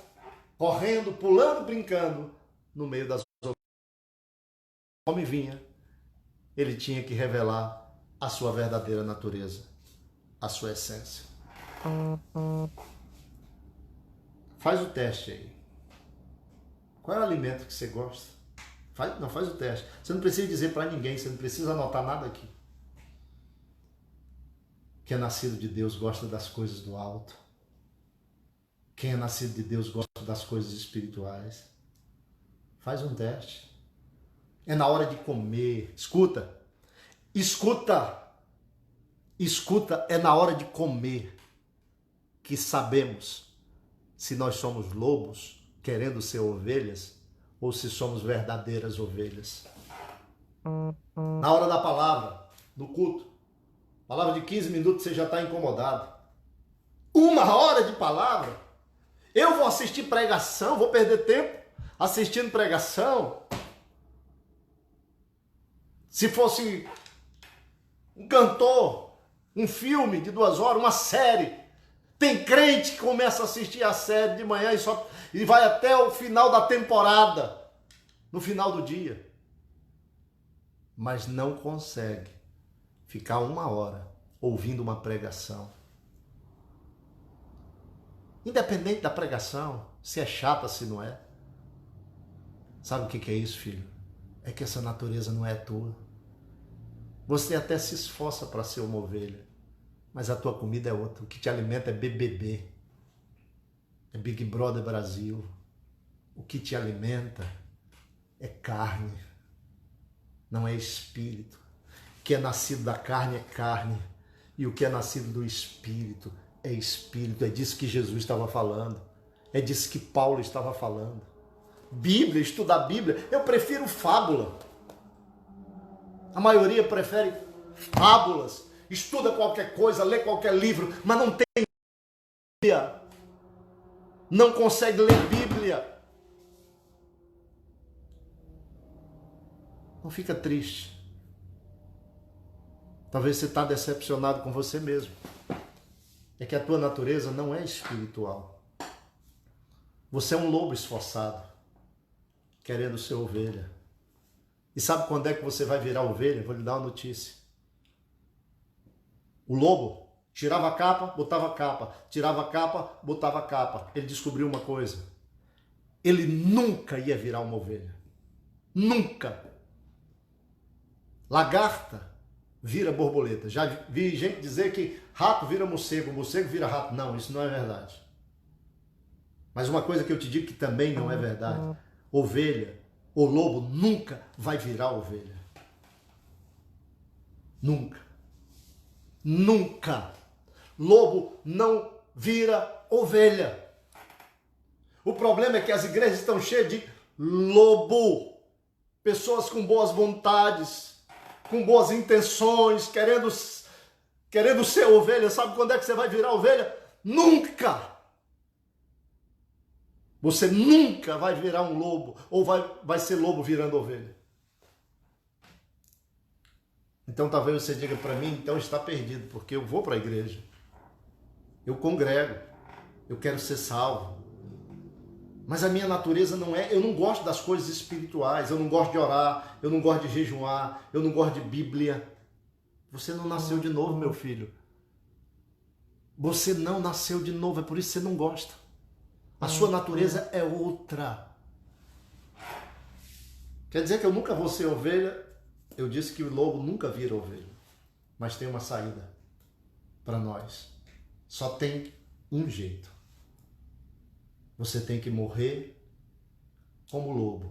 correndo, pulando, brincando no meio das ovelhas. Como vinha, ele tinha que revelar a sua verdadeira natureza, a sua essência. Faz o teste aí. Qual é o alimento que você gosta? Faz o teste. Você não precisa dizer para ninguém, você não precisa anotar nada aqui. Quem é nascido de Deus gosta das coisas do alto. Quem é nascido de Deus gosta das coisas espirituais. Faz um teste. É na hora de comer. Escuta. É na hora de comer que sabemos se nós somos lobos querendo ser ovelhas ou se somos verdadeiras ovelhas. Na hora da palavra, no culto, palavra de 15 minutos você já está incomodado. 1 hora de palavra? Eu vou assistir pregação, vou perder tempo assistindo pregação? Se fosse um cantor, um filme de 2 horas, uma série. Tem crente que começa a assistir a série de manhã e vai até o final da temporada, no final do dia. Mas não consegue ficar 1 hora ouvindo uma pregação. Independente da pregação, se é chata, se não é. Sabe o que é isso, filho? É que essa natureza não é tua. Você até se esforça para ser uma ovelha, mas a tua comida é outra. O que te alimenta é BBB, é Big Brother Brasil. O que te alimenta é carne, não é espírito. O que é nascido da carne é carne, e o que é nascido do espírito é espírito. É disso que Jesus estava falando, é disso que Paulo estava falando. Bíblia, estudar Bíblia, eu prefiro fábula. A maioria prefere fábulas, estuda qualquer coisa, lê qualquer livro, mas não tem Bíblia, não consegue ler Bíblia. Não fica triste. Talvez você está decepcionado com você mesmo. É que a tua natureza não é espiritual. Você é um lobo esforçado, querendo ser ovelha. E sabe quando é que você vai virar ovelha? Vou lhe dar uma notícia. O lobo tirava a capa, botava a capa. Tirava a capa, botava a capa. Ele descobriu uma coisa. Ele nunca ia virar uma ovelha. Nunca. Lagarta vira borboleta. Já vi gente dizer que rato vira morcego, morcego vira rato. Não, isso não é verdade. Mas uma coisa que eu te digo que também não é verdade. Ovelha, o lobo nunca vai virar ovelha. Nunca. Nunca. Lobo não vira ovelha. O problema é que as igrejas estão cheias de lobo. Pessoas com boas vontades, com boas intenções, querendo ser ovelha. Sabe quando é que você vai virar ovelha? Nunca! Você nunca vai virar um lobo, ou vai ser lobo virando ovelha. Então talvez você diga para mim, então está perdido, porque eu vou para a igreja. Eu congrego. Eu quero ser salvo. Mas a minha natureza não é, eu não gosto das coisas espirituais, eu não gosto de orar, eu não gosto de jejuar, eu não gosto de Bíblia. Você não nasceu de novo, meu filho. Você não nasceu de novo, é por isso que você não gosta. A sua natureza é outra. Quer dizer que eu nunca vou ser ovelha? Eu disse que o lobo nunca vira ovelha. Mas tem uma saída para nós. Só tem um jeito. Você tem que morrer como lobo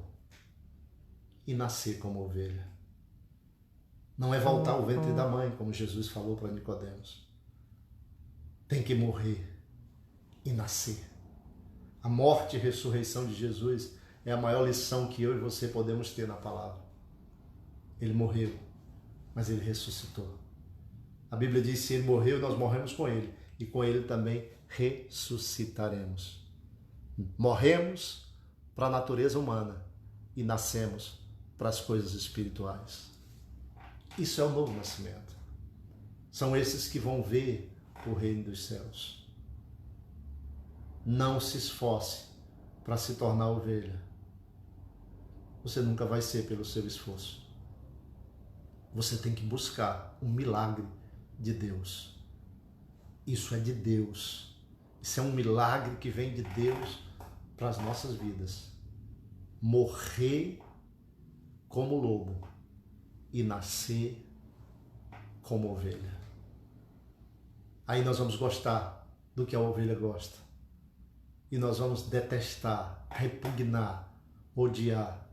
e nascer como ovelha. Não é voltar ao ventre da mãe, como Jesus falou para Nicodemos. Tem que morrer e nascer. A morte e ressurreição de Jesus é a maior lição que eu e você podemos ter na palavra. Ele morreu, mas ele ressuscitou. A Bíblia diz que se ele morreu, nós morremos com ele. E com ele também ressuscitaremos. Morremos para a natureza humana e nascemos para as coisas espirituais. Isso é o novo nascimento. São esses que vão ver o reino dos céus. Não se esforce para se tornar ovelha. Você nunca vai ser pelo seu esforço. Você tem que buscar um milagre de Deus. Isso é de Deus. Isso é um milagre que vem de Deus para as nossas vidas. Morrer como lobo e nascer como ovelha. Aí nós vamos gostar do que a ovelha gosta. E nós vamos detestar, repugnar, odiar.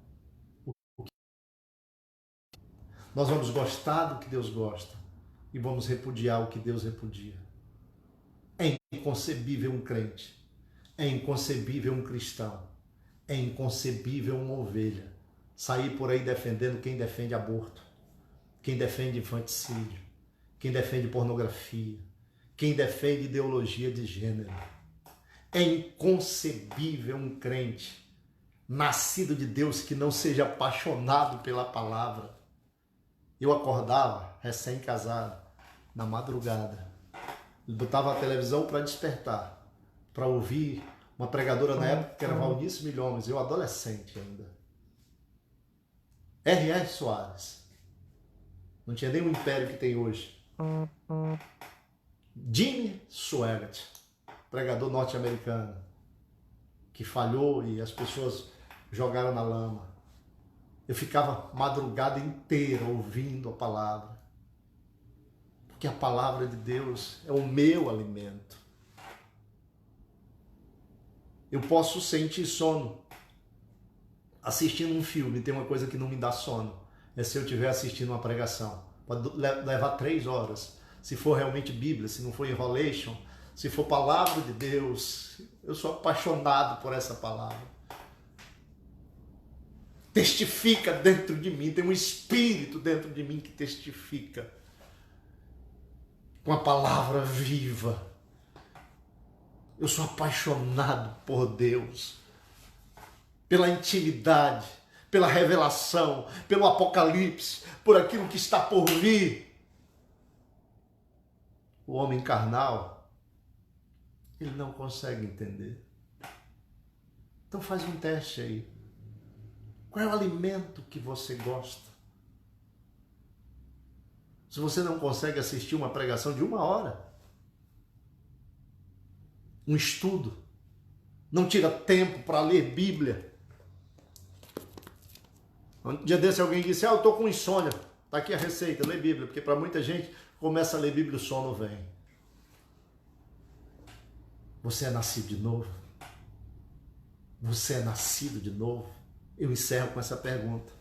Nós vamos gostar do que Deus gosta e vamos repudiar o que Deus repudia. É inconcebível um crente, é inconcebível um cristão, é inconcebível uma ovelha sair por aí defendendo quem defende aborto, quem defende infanticídio, quem defende pornografia, quem defende ideologia de gênero. É inconcebível um crente nascido de Deus que não seja apaixonado pela palavra. Eu acordava, recém-casado, na madrugada. Botava a televisão para despertar, para ouvir uma pregadora na época que era Valnice Milhomes, eu adolescente ainda. R.R. Soares. Não tinha nem o império que tem hoje. Jimmy Swaggart, pregador norte-americano, que falhou e as pessoas jogaram na lama. Eu ficava madrugada inteira ouvindo a palavra. Porque a palavra de Deus é o meu alimento. Eu posso sentir sono assistindo um filme. Tem uma coisa que não me dá sono. É se eu estiver assistindo uma pregação. Pode levar 3 horas. Se for realmente Bíblia, se não for enrolation, se for palavra de Deus. Eu sou apaixonado por essa palavra. Testifica dentro de mim, tem um espírito dentro de mim que testifica com a palavra viva. Eu sou apaixonado por Deus, pela intimidade, pela revelação, pelo apocalipse, por aquilo que está por vir. O homem carnal, ele não consegue entender. Então faz um teste aí. Qual é o alimento que você gosta? Se você não consegue assistir uma pregação de 1 hora, um estudo, não tira tempo para ler Bíblia. Um dia desse alguém disse, eu estou com insônia, está aqui a receita, lê Bíblia, porque para muita gente começa a ler Bíblia e o sono vem. Você é nascido de novo? Você é nascido de novo? Eu encerro com essa pergunta.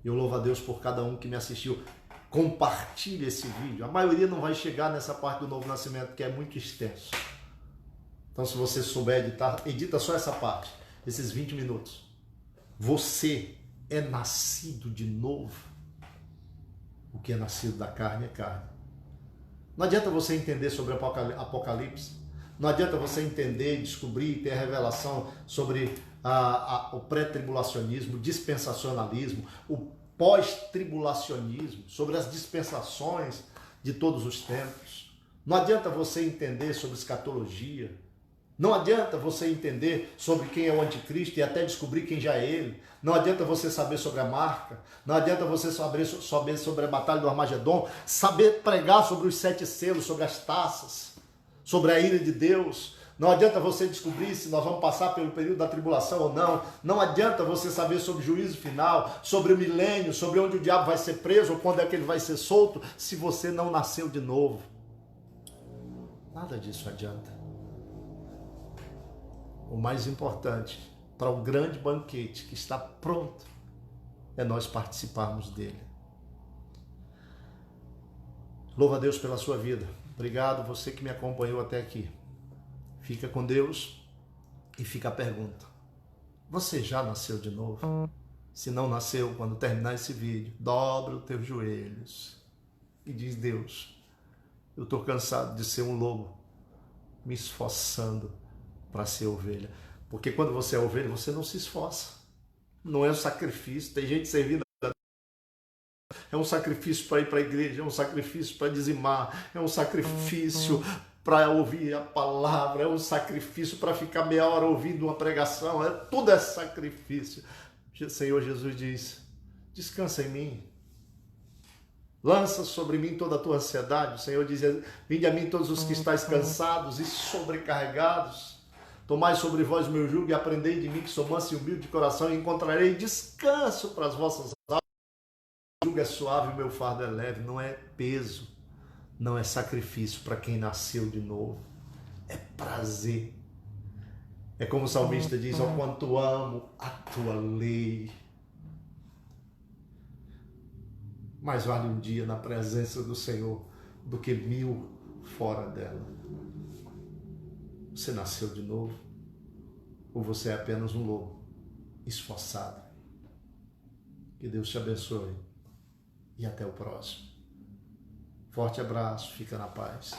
Eu louvo a Deus por cada um que me assistiu. Compartilhe esse vídeo. A maioria não vai chegar nessa parte do novo nascimento, que é muito extenso. Então, se você souber editar, edita só essa parte, esses 20 minutos. Você é nascido de novo. O que é nascido da carne é carne. Não adianta você entender sobre Apocalipse. Não adianta você entender, descobrir, ter a revelação sobre o pré-tribulacionismo, o dispensacionalismo, o pós-tribulacionismo, sobre as dispensações de todos os tempos. Não adianta você entender sobre escatologia. Não adianta você entender sobre quem é o anticristo e até descobrir quem já é ele. Não adianta você saber sobre a marca. Não adianta você saber sobre a batalha do Armagedon. Saber pregar sobre os 7 selos, sobre as taças, sobre a ira de Deus. Não adianta você descobrir se nós vamos passar pelo período da tribulação ou não. Não adianta você saber sobre o juízo final, sobre o milênio, sobre onde o diabo vai ser preso ou quando é que ele vai ser solto, se você não nasceu de novo. Nada disso adianta. O mais importante para o grande banquete que está pronto, é nós participarmos dele. Louva a Deus pela sua vida. Obrigado você que me acompanhou até aqui. Fica com Deus e fica a pergunta: você já nasceu de novo? Se não nasceu, quando terminar esse vídeo, dobra os teus joelhos e diz: Deus, eu estou cansado de ser um lobo, me esforçando para ser ovelha. Porque quando você é ovelha, você não se esforça. Não é um sacrifício. Tem gente servindo. É um sacrifício para ir para a igreja, é um sacrifício para dizimar, é um sacrifício para ouvir a palavra, é um sacrifício para ficar meia hora ouvindo uma pregação. Tudo é sacrifício. O Senhor Jesus diz: descansa em mim. Lança sobre mim toda a tua ansiedade. O Senhor diz: vinde a mim todos os que estáis cansados e sobrecarregados. Tomai sobre vós o meu jugo e aprendei de mim, que sou manso e humilde de coração, e encontrarei descanso para as vossas almas. O jugo é suave, o meu fardo é leve. Não é peso, não é sacrifício para quem nasceu de novo. É prazer. É como o salmista diz: ó, quanto amo a tua lei. Mais vale um dia na presença do Senhor do que 1000 fora dela. Você nasceu de novo? Ou você é apenas um lobo esforçado? Que Deus te abençoe e até o próximo. Forte abraço, fica na paz.